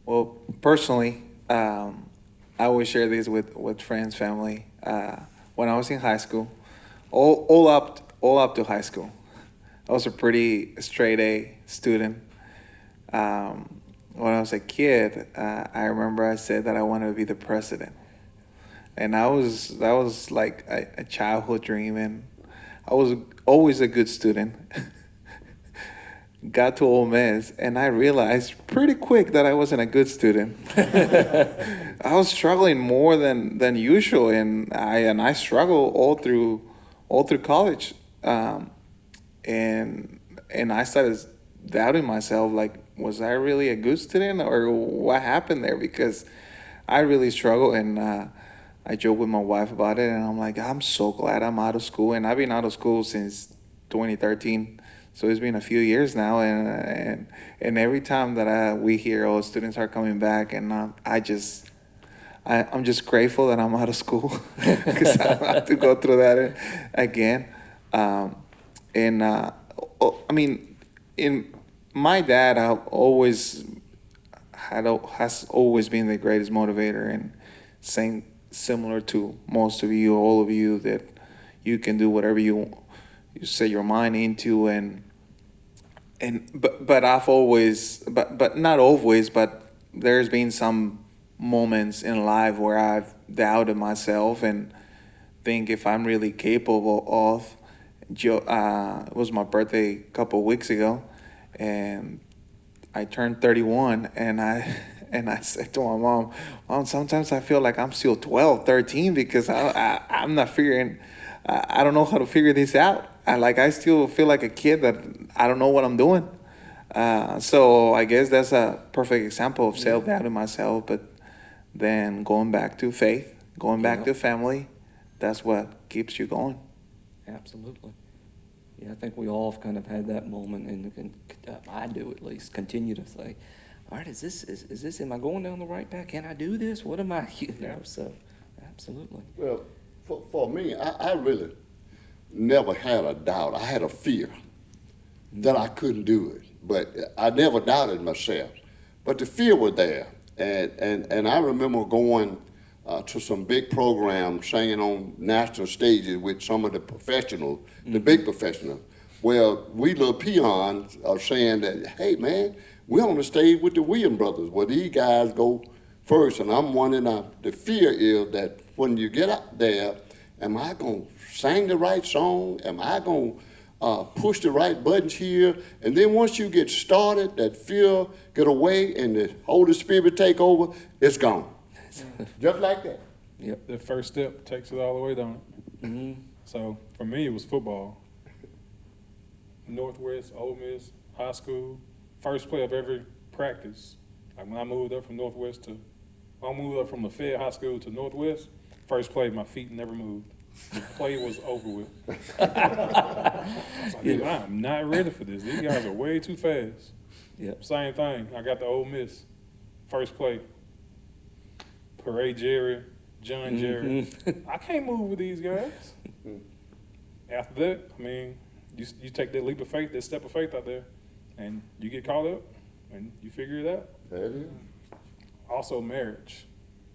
Well, personally, I always share these with friends, family. When I was in high school, all up to high school, I was a pretty straight A student. When I was a kid, I remember I said that I wanted to be the president, and that was like a childhood dream, and I was always a good student. Got to Ole Miss, and I realized pretty quick that I wasn't a good student. I was struggling more than usual, and I struggled all through college, and I started doubting myself, like, was I really a good student, or what happened there? Because I really struggled, and I joked with my wife about it, and I'm like, I'm so glad I'm out of school, and I've been out of school since 2013. So it's been a few years now, and every time that we hear, students are coming back, and I'm just grateful that I'm out of school because I don't have to go through that again. My dad has always been the greatest motivator, and saying similar to most of you, all of you, that you can do whatever you set your mind into, but I've always, but not always, but there's been some moments in life where I've doubted myself and think if I'm really capable of. It was my birthday a couple of weeks ago, and I turned 31, and I said to my mom, sometimes I feel like I'm still 12, 13 because I'm not figuring. I don't know how to figure this out. I still feel like a kid that I don't know what I'm doing. So I guess that's a perfect example of self-doubt in myself. But then going back to faith, going back to family, that's what keeps you going. Absolutely. Yeah, I think we all have kind of had that moment, and I do at least, continue to say, all right, is this, am I going down the right path? Can I do this? What am I, So, absolutely. Well, for me, I really never had a doubt. I had a fear that I couldn't do it, but I never doubted myself. But the fear was there, and I remember going to some big programs, singing on national stages with some of the professionals, the big professionals. Well, we little peons are saying that, hey man, we're on the stage with the Williams brothers, where these guys go first, and I'm wondering, the fear is that when you get up there, am I going to sing the right song? Am I going to push the right buttons here? And then once you get started, that fear get away and the Holy Spirit take over, it's gone. Just like that. Yep. The first step takes it all the way, don't it? Mm-hmm. So for me, it was football. Northwest, Ole Miss, high school, first play of every practice. Like when I moved up from Northwest I moved up from Lafayette High School to Northwest, first play, my feet never moved. The play was over with. I was like, I'm not ready for this. These guys are way too fast. Yep. Same thing. I got the Ole Miss, first play. Parade Jerry, John Jerry. I can't move with these guys. After that, I mean, you take that leap of faith, that step of faith out there, and you get caught up, and you figure it out. There it is. Also, marriage.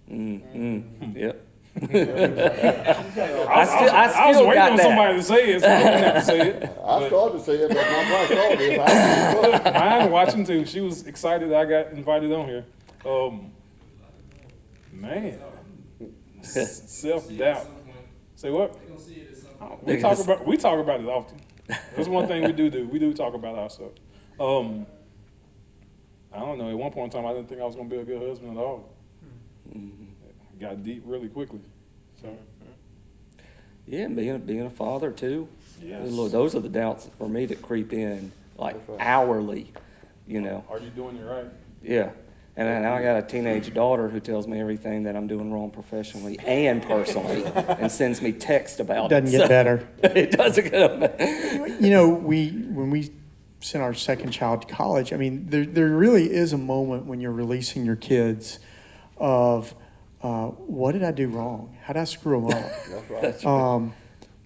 Yep. I I was still waiting got on that. somebody to say it, so I didn't have to say it. I started to say it, but my wife told me if I didn't. Mine watching too. She was excited I got invited on here. Man, self-doubt. Say what? We talk about it often. That's one thing we do. We do talk about ourselves. I don't know. At one point in time, I didn't think I was going to be a good husband at all. Got deep really quickly. So, Yeah, and being a father too. yes. Look, those are the doubts for me that creep in like hourly, you know. Are you doing it right? Yeah. And then I got a teenage daughter who tells me everything that I'm doing wrong professionally and personally and sends me text about it. Doesn't get better. It doesn't get better. You know, when we sent our second child to college, I mean, there really is a moment when you're releasing your kids of what did I do wrong? How did I screw them up? That's right.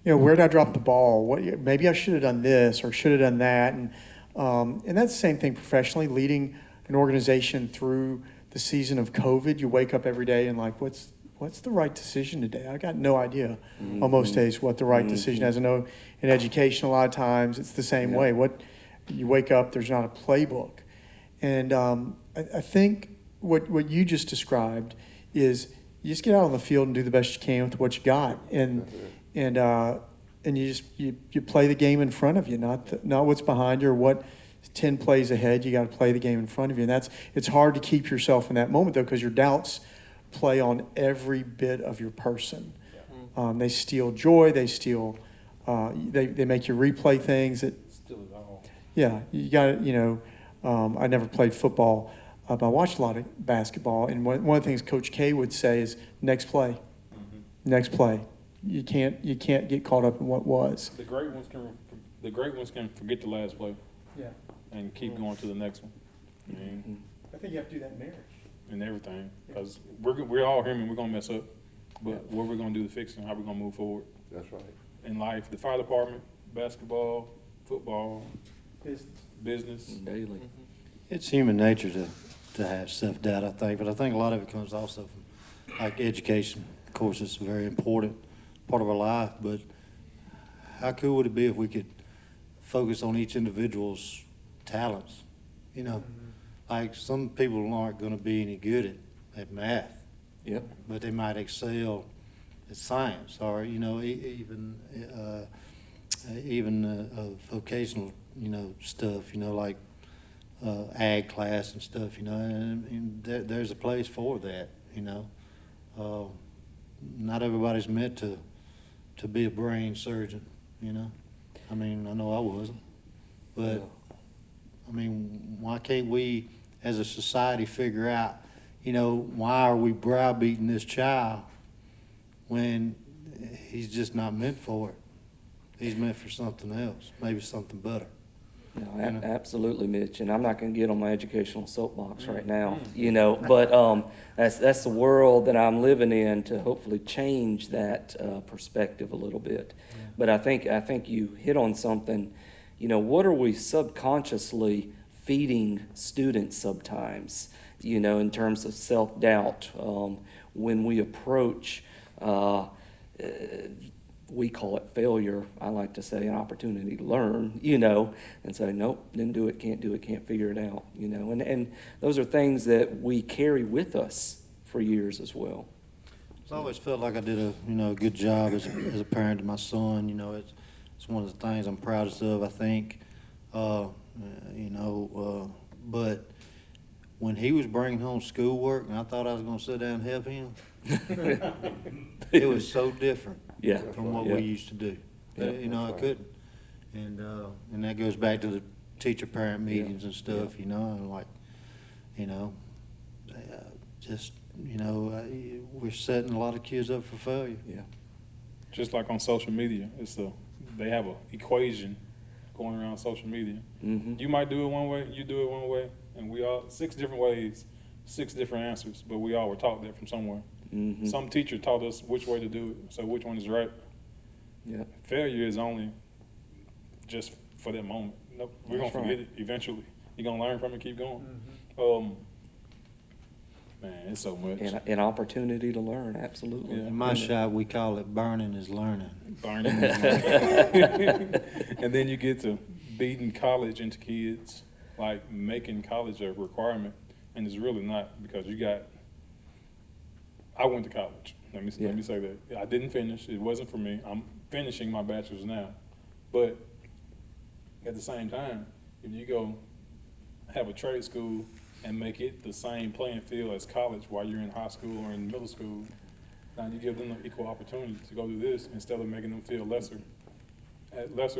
You know, where did I drop the ball? Maybe I should have done this or should have done that. And that's the same thing professionally, leading an organization through the season of COVID. You wake up every day and like, what's the right decision today? I got no idea on most days what the right decision is. I know in education a lot of times it's the same way. What you wake up, there's not a playbook. And I think what you just described is you just get out on the field and do the best you can with what you got. And you play the game in front of you, not what's behind you or what 10 plays ahead. You got to play the game in front of you, and it's hard to keep yourself in that moment though, because your doubts play on every bit of your person. They steal joy. They steal. They make you replay things that. Still is all. Yeah, you got to. I never played football, but I watched a lot of basketball, and one of the things Coach K would say is next play, next play. You can't get caught up in what was. The great ones can forget the last play. Yeah. And keep going to the next one. I mean, I think you have to do that in marriage. and everything, because we're all human. We're gonna mess up, but what we're gonna do to fix it and how we're gonna move forward That's right. in life. The fire department, basketball, football, business. Daily. It's human nature to have self-doubt, I think, but I think a lot of it comes also from, like, education. Of course, it's a very important part of our life, but how cool would it be if we could focus on each individual's talents? You know, like some people aren't going to be any good at math, Yep. but they might excel at science, or even vocational, stuff. Like ag class and stuff. And there's a place for that. Not everybody's meant to be a brain surgeon. I mean, I know I wasn't, but I mean, why can't we, as a society, figure out, why are we browbeating this child when he's just not meant for it? He's meant for something else, maybe something better. No, You know? absolutely, Mitch, and I'm not gonna get on my educational soapbox right now, you know, but, that's the world that I'm living in to hopefully change that, perspective a little bit. But I think you hit on something, you know, what are we subconsciously feeding students sometimes, you know, in terms of self-doubt, when we approach, we call it failure. I like to say an opportunity to learn, you know, and say, nope, didn't do it, can't figure it out, you know. And those are things that we carry with us for years as well. I always felt like I did a good job as a parent to my son. You know, it's one of the things I'm proudest of, I think. But when he was bringing home schoolwork and I thought I was going to sit down and help him, it was so different Yeah. from what Yeah. we used to do. Yeah, You know, I couldn't. And that goes back to the teacher-parent meetings and stuff, you know, and like, you know, just, you know, we're setting a lot of kids up for failure. Yeah. Just like on social media, they have a equation going around social media. Mm-hmm. You might do it one way, you do it one way, and we all 6 different ways, 6 different answers, but we all were taught that from somewhere. Mm-hmm. Some teacher taught us which way to do it, so which one is right. Yeah. Failure is only just for that moment. Nope, we're That's gonna right. forget it eventually. You're gonna learn from it, keep going. Man, it's so much. And an opportunity to learn, absolutely. Yeah. In my shop, we call it burning is learning. Burning. And then you get to beating college into kids, like making college a requirement, and it's really not, because I went to college. Let me say that. I didn't finish. It wasn't for me. I'm finishing my bachelor's now. But at the same time, if you go have a trade school and make it the same playing field as college while you're in high school or in middle school, now you give them an equal opportunity to go do this instead of making them feel lesser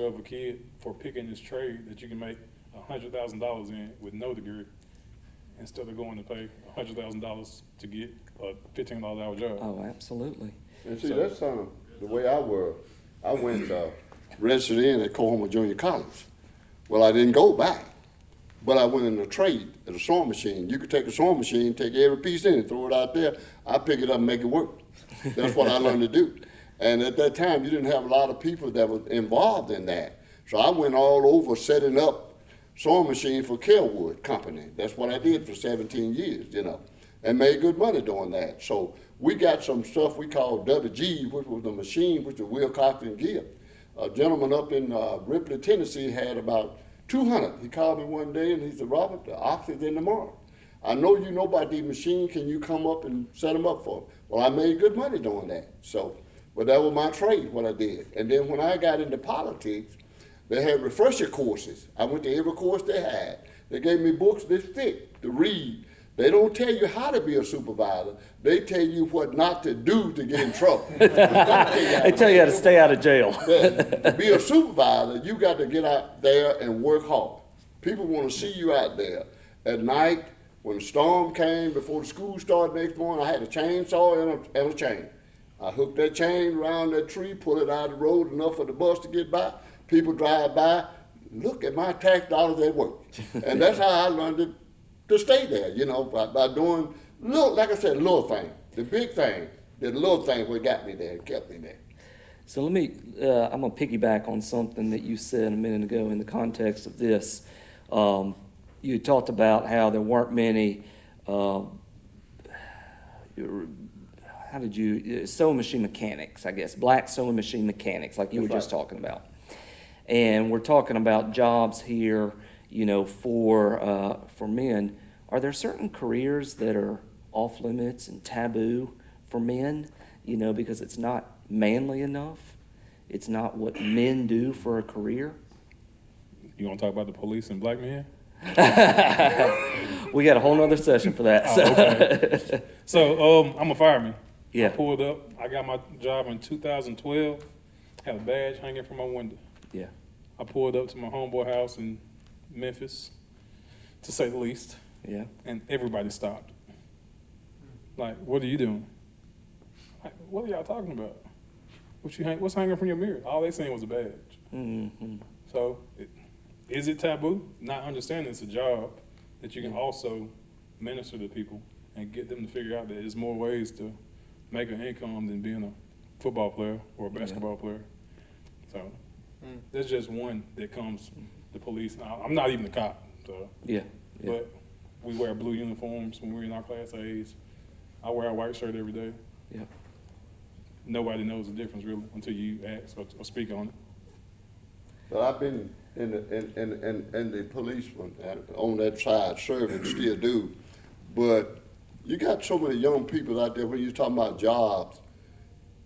of a kid for picking this trade that you can make $100,000 in with no degree, instead of going to pay $100,000 to get a $15 hour job. Oh, absolutely. And see, that's the way I was. I went registered in at Coahoma Junior College. Well, I didn't go back, but I went in a trade at a sewing machine. You could take a sewing machine, take every piece in it, throw it out there. I pick it up and make it work. That's what I learned to do. And at that time, you didn't have a lot of people that were involved in that. So I went all over setting up sewing machine for Kelwood Company. That's what I did for 17 years, you know, and made good money doing that. So we got some stuff we called WG, which was the machine, which was Wilcox and Gibb. A gentleman up in Ripley, Tennessee had about 200. He called me one day and he said, Robert, the ox is in tomorrow. I know you know about these machines. Can you come up and set them up for me? Well, I made good money doing that. So, but that was my trade, what I did. And then when I got into politics, they had refresher courses. I went to every course they had. They gave me books this thick to read. They don't tell you how to be a supervisor. They tell you what not to do to get in trouble. They tell you how to stay out of jail. To be a supervisor, you got to get out there and work hard. People want to see you out there. At night, when the storm came, before the school started next morning, I had a chainsaw and a chain. I hooked that chain around that tree, pull it out of the road enough for the bus to get by. People drive by, look at my tax dollars at work. And that's how I learned to stay there, you know, by doing little, like I said, little things. The big thing, the little thing what got me there, kept me there. So let me, I'm gonna piggyback on something that you said a minute ago in the context of this. You talked about how there weren't many, sewing machine mechanics, I guess, black sewing machine mechanics, like you were just talking about. And we're talking about jobs here, you know, for men. Are there certain careers that are off limits and taboo for men, you know, because it's not manly enough? It's not what men do for a career? You want to talk about the police and black men? We got a whole nother session for that. Oh, okay. So I'm a fireman. Yeah. I pulled up. I got my job in 2012. Had a badge hanging from my window. Yeah. I pulled up to my homeboy house in Memphis, to say the least, Yeah. and everybody stopped. Like, what are you doing? Like, what are y'all talking about? What's hanging from your mirror? All they seen was a badge. Mm-hmm. So is it taboo? Not understanding it's a job that you can also minister to people and get them to figure out that there's more ways to make an income than being a football player or a basketball player. So there's just one that comes, the police. Now, I'm not even a cop, so. Yeah. But we wear blue uniforms when we're in our Class A's. I wear a white shirt every day. Yeah. Nobody knows the difference really until you ask or speak on it. But I've been in the policeman on that side serving, still do. But you got so many young people out there when you're talking about jobs.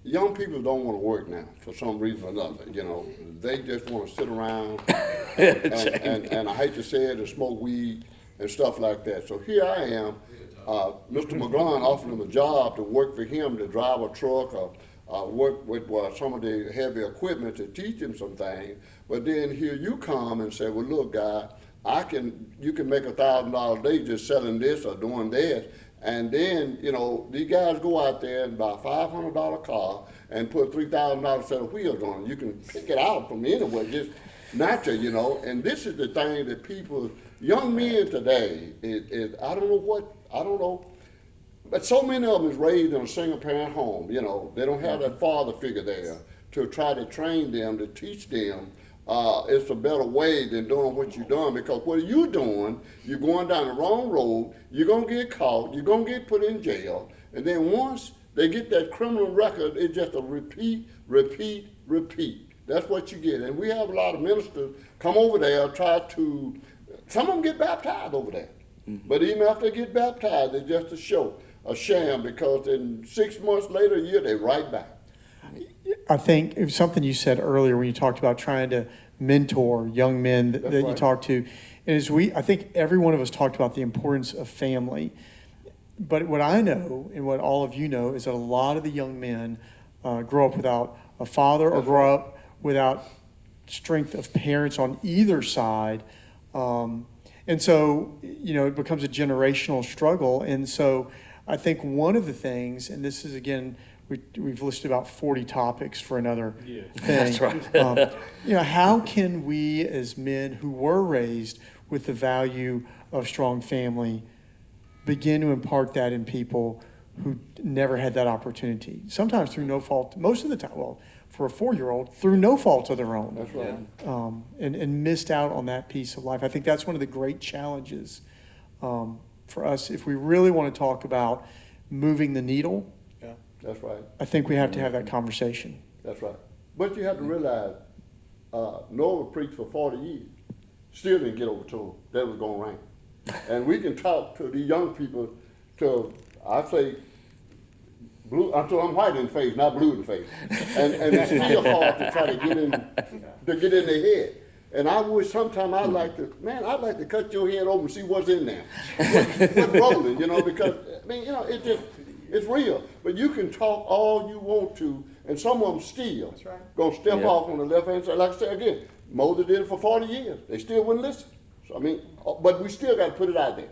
Young people don't want to work now for some reason or another. You know, they just want to sit around and I hate to say it, and smoke weed and stuff like that. So here I am, Mr. McGlon offered him a job to work for him to drive a truck or work with some of the heavy equipment to teach him some things. But then here you come and say, well, look, guy, you can make $1,000 a day just selling this or doing this. And then, you know, these guys go out there and buy a $500 car and put $3,000 set of wheels on it. You can pick it out from anywhere, just natural, you know. And this is the thing that people, young men today, I don't know, but so many of them is raised in a single parent home, you know. They don't have that father figure there to try to train them, to teach them. It's a better way than doing what you're doing, because what you're doing, you're going down the wrong road, you're going to get caught, you're going to get put in jail, and then once they get that criminal record, it's just a repeat. That's what you get. And we have a lot of ministers come over there, some of them get baptized over there. But even after they get baptized, it's just a show, a sham, because then 6 months later, a year, they're right back. I think it was something you said earlier when you talked about trying to mentor young men that you right. talk to. And I think every one of us talked about the importance of family. But what I know and what all of you know is that a lot of the young men grow up without a father or grow up without strength of parents on either side. And so, you know, it becomes a generational struggle. And so I think one of the things, and this is, again, we've listed about 40 topics for another thing. That's right. You know, how can we as men who were raised with the value of strong family begin to impart that in people who never had that opportunity? Sometimes through no fault, most of the time, well, for a 4-year-old, through no fault of their own. That's right. And missed out on that piece of life. I think that's one of the great challenges for us. If we really want to talk about moving the needle, That's right. I think we have to have that conversation. That's right. But you have to realize, Noah preached for 40 years, still didn't get over to him that it was going to rain. And we can talk to the young people till, I say, blue, until I'm white in the face, not blue in the face. And it's still hard to try to get in their head. And I wish sometime I'd like to cut your head open and see what's in there. What's rolling, you know, because, I mean, you know, it's real. But you can talk all you want to, and some of them still gonna step off on the left-hand side. Like I said again, Moses did it for 40 years. They still wouldn't listen. So, I mean, but we still got to put it out there.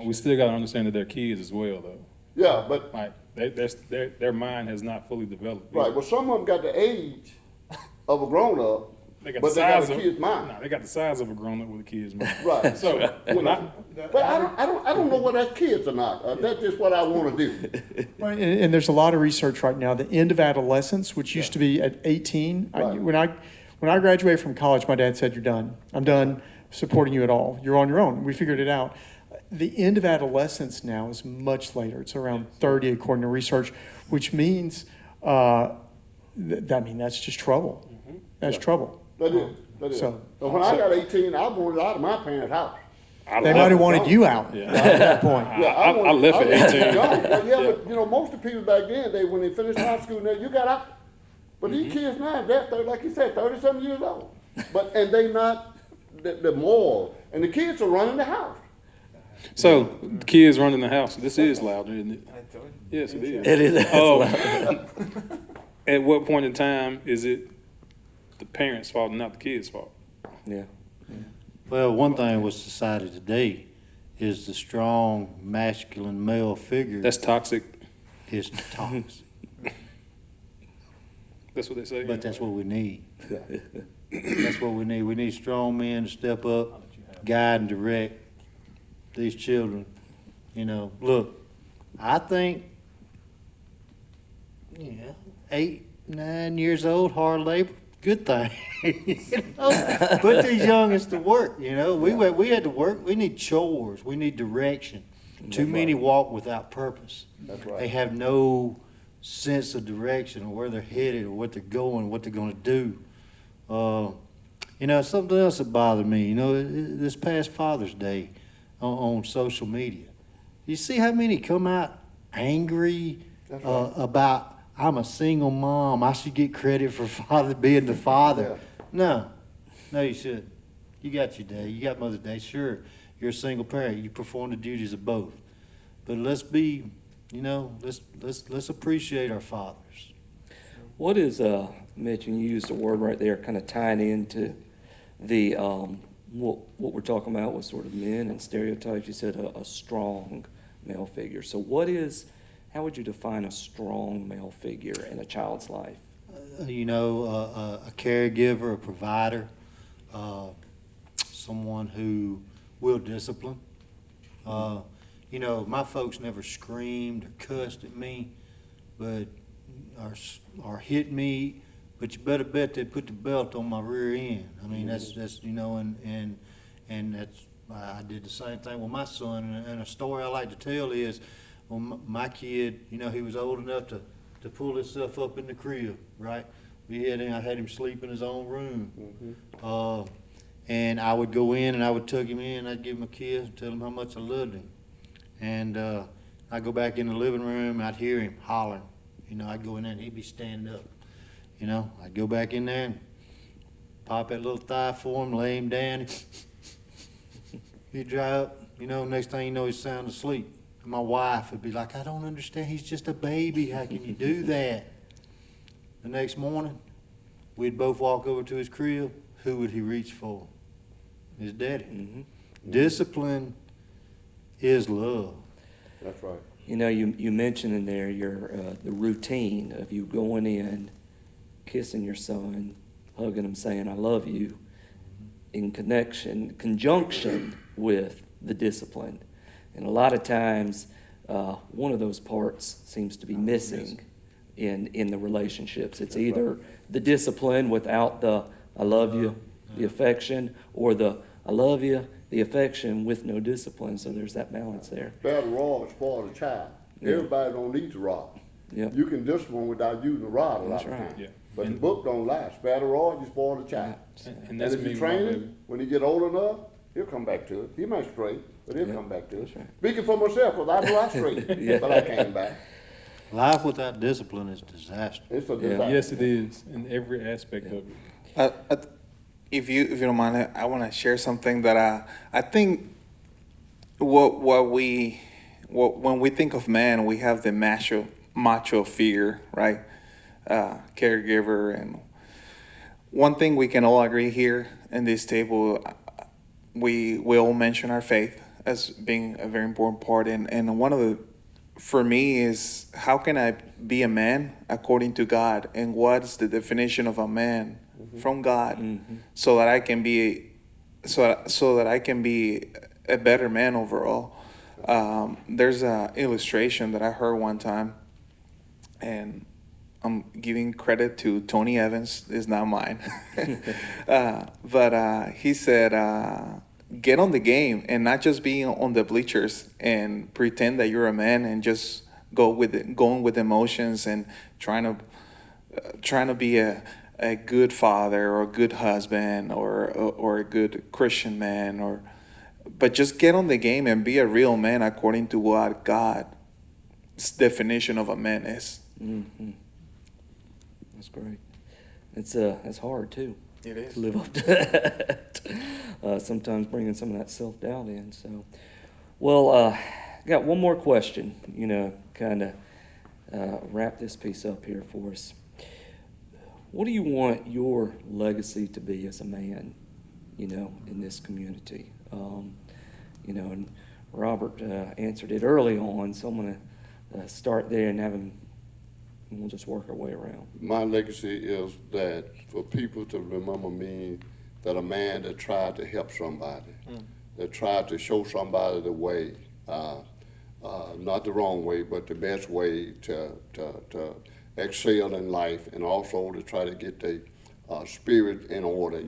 We still got to understand that they're kids as well, though. Yeah, but Like, their mind has not fully developed. right. Well, some of them got the age of a grown-up, They got but the they got size a of kid's mind. Nah, they got the size of a grown up with a kid's mind. Right. So when But I don't know whether that's kids or not. That's just what I want to do. Right, and there's a lot of research right now. The end of adolescence, which used to be at 18. Right. When I graduated from college, my dad said, "You're done. I'm done supporting you at all. You're on your own." We figured it out. The end of adolescence now is much later. It's around 30, according to research, which means that's just trouble. That's trouble. That is. So- So when I got 18, I wanted out of my parents' house. They might have wanted you out at that point. Yeah, I left at 18. But but you know, most of the people back then, when they finished high school, you got out. But these kids now, they're like you said, 30-something years old. And they not the moral. And the kids are running the house. So the kids running the house. This is louder, isn't it? Yes, it is. It is. Oh. At what point in time is it the parents' fault and not the kids' fault? Yeah. Well, one thing with society today is the strong masculine male figure That's toxic. is toxic. That's what they say. but that's what we need. That's what we need. We need strong men to step up, guide and direct these children. You know, look, I think, 8, 9 years old, hard labor, good thing. Put these youngins to work, We had to work. We need chores. We need direction. Too many walk without purpose. That's right. They have no sense of direction or where they're headed or what they're going, what they're going to do. Something else that bothered me, this past Father's Day on social media. You see how many come out angry about, I'm a single mom, I should get credit for being the father. No, you shouldn't. You got your day, you got Mother's Day, sure, you're a single parent, you perform the duties of both. But let's be, let's appreciate our fathers. What is, Mitch, and you used a word right there, kind of tying into the, what we're talking about with sort of men and stereotypes. You said a strong male figure. So how would you define a strong male figure in a child's life? A caregiver, a provider, someone who will discipline. My folks never screamed or cussed at me, but or hit me. But you better bet they put the belt on my rear end. I mean, that's and that's I did the same thing with my son. And a story I like to tell is, well, my kid, he was old enough to pull himself up in the crib, right? I had him sleep in his own room. And I would go in and I would tuck him in, I'd give him a kiss and tell him how much I loved him. And I'd go back in the living room, I'd hear him hollering. I'd go in there and he'd be standing up. I'd go back in there and pop that little thigh for him, lay him down. He'd dry up, next thing you know, he's sound asleep. And my wife would be like, I don't understand, he's just a baby, how can you do that? The next morning, we'd both walk over to his crib. Who would he reach for? His daddy. Mm-hmm. Discipline is love. That's right. You mentioned in there the routine of you going in, kissing your son, hugging him, saying, I love you, in conjunction with the discipline. And a lot of times, one of those parts seems to be missing in the relationships. It's either the discipline without the I love you, the affection, or the I love you, the affection with no discipline. So there's that balance there. Spare the rod, spoil the child. Yeah. Everybody don't need the rod. Yep. You can discipline without using the rod a lot That's of right. times. Yeah. But the book don't lie. Spare the rod, you spoil the child. And And that's if me you with my train baby. him, when he get old enough, he'll come back to it. He might stray, but he'll Yeah, come back to it. that's right. Speaking for myself, because I know I strayed, Yeah. but I came back. Life without discipline is disaster. It's a disaster. Yes, it is, in every aspect of it. If you don't mind, I want to share something that I think when we think of man, we have the macho figure, right? Caregiver, and one thing we can all agree here in this table, we all mention our faith as being a very important part, and one of the, for me, is how can I be a man according to God, and what's the definition of a man from God, so that I can be a better man overall. There's an illustration that I heard one time, and I'm giving credit to Tony Evans. It's not mine. But he said, get on the game and not just be on the bleachers and pretend that you're a man and just going with emotions and trying to be a good father or a good husband or a good Christian man, but just get on the game and be a real man according to what God's definition of a man is. Mm-hmm. That's great. It's hard too. It is. To live up to that. Sometimes bringing some of that self-doubt in. So, well, got one more question, kind of wrap this piece up here for us. What do you want your legacy to be as a man, in this community? And Robert answered it early on, so I'm going to start there and have him, and we'll just work our way around. My legacy is that for people to remember me, that a man that tried to help somebody, that tried to show somebody the way, not the wrong way, but the best way to excel in life, and also to try to get the spirit in order,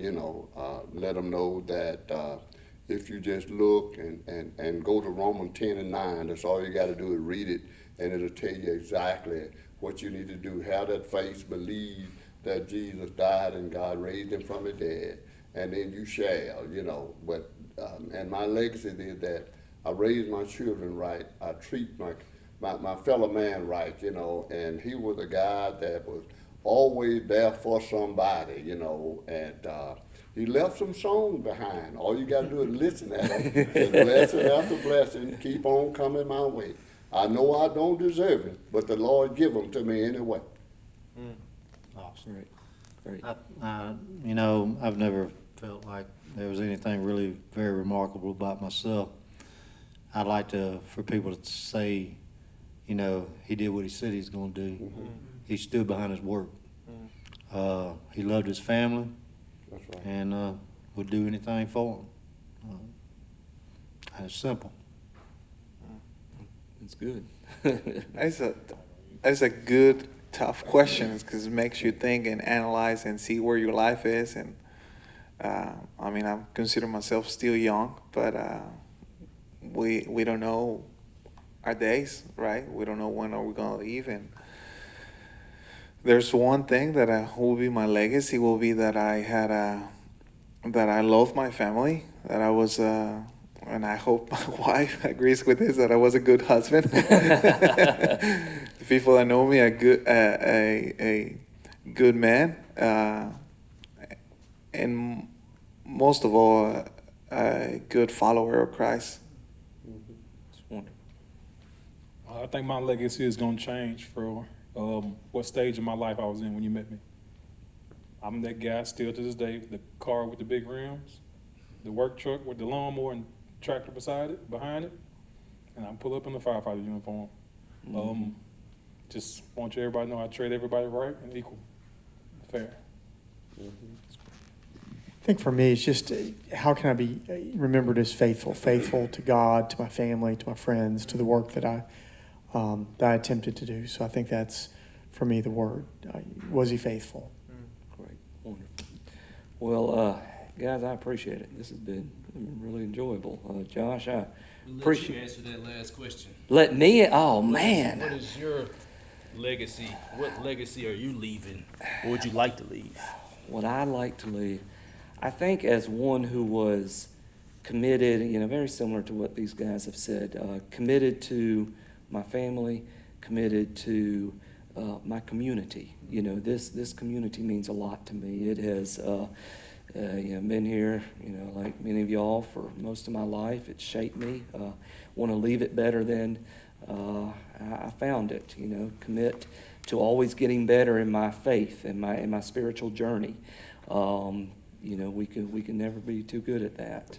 let them know that if you just look and go to Romans 10 and 9, that's all you got to do is read it, and it'll tell you exactly what you need to do. Have that faith, believe that Jesus died and God raised him from the dead, and then you shall, But and my legacy is that I raise my children right. I treat my fellow man right, and he was a guy that was always there for somebody, and he left some songs behind. All you got to do is listen at them. And blessing after blessing, keep on coming my way. I know I don't deserve it, but the Lord give them to me anyway. Awesome. Great. I've never felt like there was anything really very remarkable about myself. I'd like for people to say, he did what he said he was going to do. Mm-hmm. He stood behind his work. He loved his family. That's right. And would do anything for them. And it's simple. It's good. That's a good, tough question because it makes you think and analyze and see where your life is. And I consider myself still young, but we don't know our days, right? We don't know when are we gonna leave. And there's one thing that will be my legacy will be that that I love my family, that I was. And I hope my wife agrees with this, that I was a good husband. The people that know me, a good man, and most of all, a good follower of Christ. It's wonderful. I think my legacy is going to change for what stage of my life I was in when you met me. I'm that guy still to this day, the car with the big rims, the work truck with the lawnmower and tractor behind it, and I pull up in the firefighter uniform. Just want everybody to know I treat everybody right and equal, fair. I think for me, it's just how can I be remembered as faithful to God, to my family, to my friends, to the work that I attempted to do. So I think that's, for me, the word. Was he faithful? Great. Wonderful. Well, guys, I appreciate it. This has been really enjoyable. Josh, I appreciate you answer that last question. Let me, oh What man. is your legacy? What legacy are you leaving? What would you like to leave? What I like to leave, I think as one who was committed, very similar to what these guys have said, committed to my family, committed to my community. This community means a lot to me. It has been here, like many of y'all for most of my life. It's shaped me. Want to leave it better than I found it. Commit to always getting better in my faith and my spiritual journey. We can never be too good at that.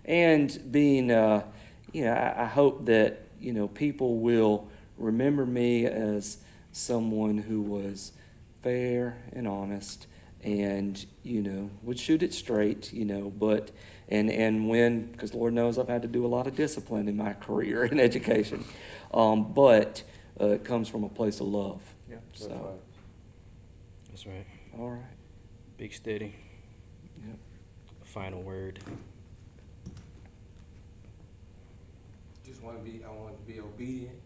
And being, I hope that people will remember me as someone who was fair and honest, and would shoot it straight, but when, because Lord knows I've had to do a lot of discipline in my career in education, but it comes from a place of love. Yeah, So, That's right. all right. Big steady. Yep. Final word. I want to be obedient,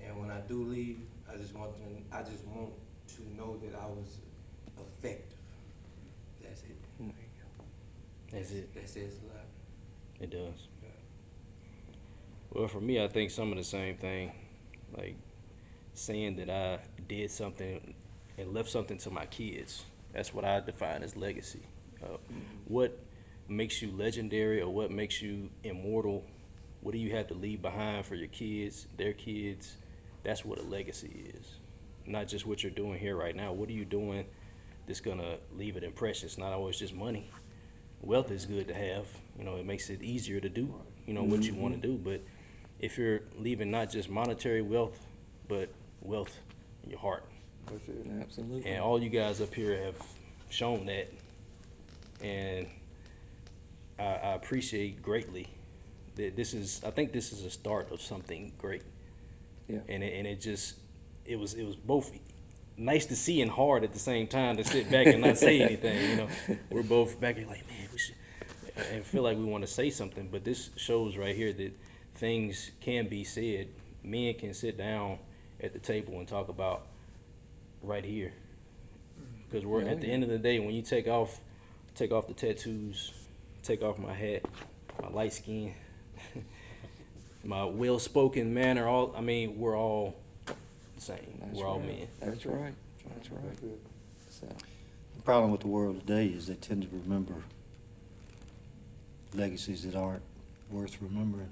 and when I do leave, I just want to know that I was effective. That's it. That's it. That says a lot. It does. Well, for me, I think some of the same thing, like saying that I did something and left something to my kids. That's what I define as legacy. What makes you legendary, or what makes you immortal? What do you have to leave behind for your kids, their kids? That's what a legacy is. Not just what you're doing here right now. What are you doing that's gonna leave an impression? It's not always just money. Wealth is good to have. It makes it easier to do, what you want to do. But if you're leaving not just monetary wealth, but wealth your heart. That's it. Absolutely. And all you guys up here have shown that, and I appreciate greatly that I think this is a start of something great. Yeah. And it was both nice to see and hard at the same time to sit back and not say anything. You know, we're both back here like, man, we should, and feel like we want to say something. But this shows right here that things can be said. Men can sit down at the table and talk about right here. Because we're at the end of the day, when you take off the tattoos, take off my hat, my light skin, my well-spoken manner, we're all the same. That's We're all right. men. That's right. That's right. So, The problem with the world today is they tend to remember legacies that aren't worth remembering.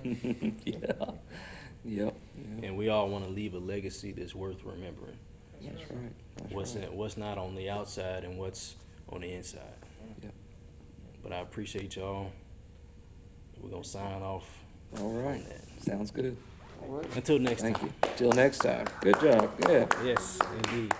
yeah. Yep. And we all want to leave a legacy that's worth remembering. That's right. That's What's right. what's not on the outside and what's on the inside. Yep. But I appreciate y'all. We're gonna sign off. All right. on that. Sounds good. Until next Thank time. you. Till next time. Good job. Yeah. Yes, indeed.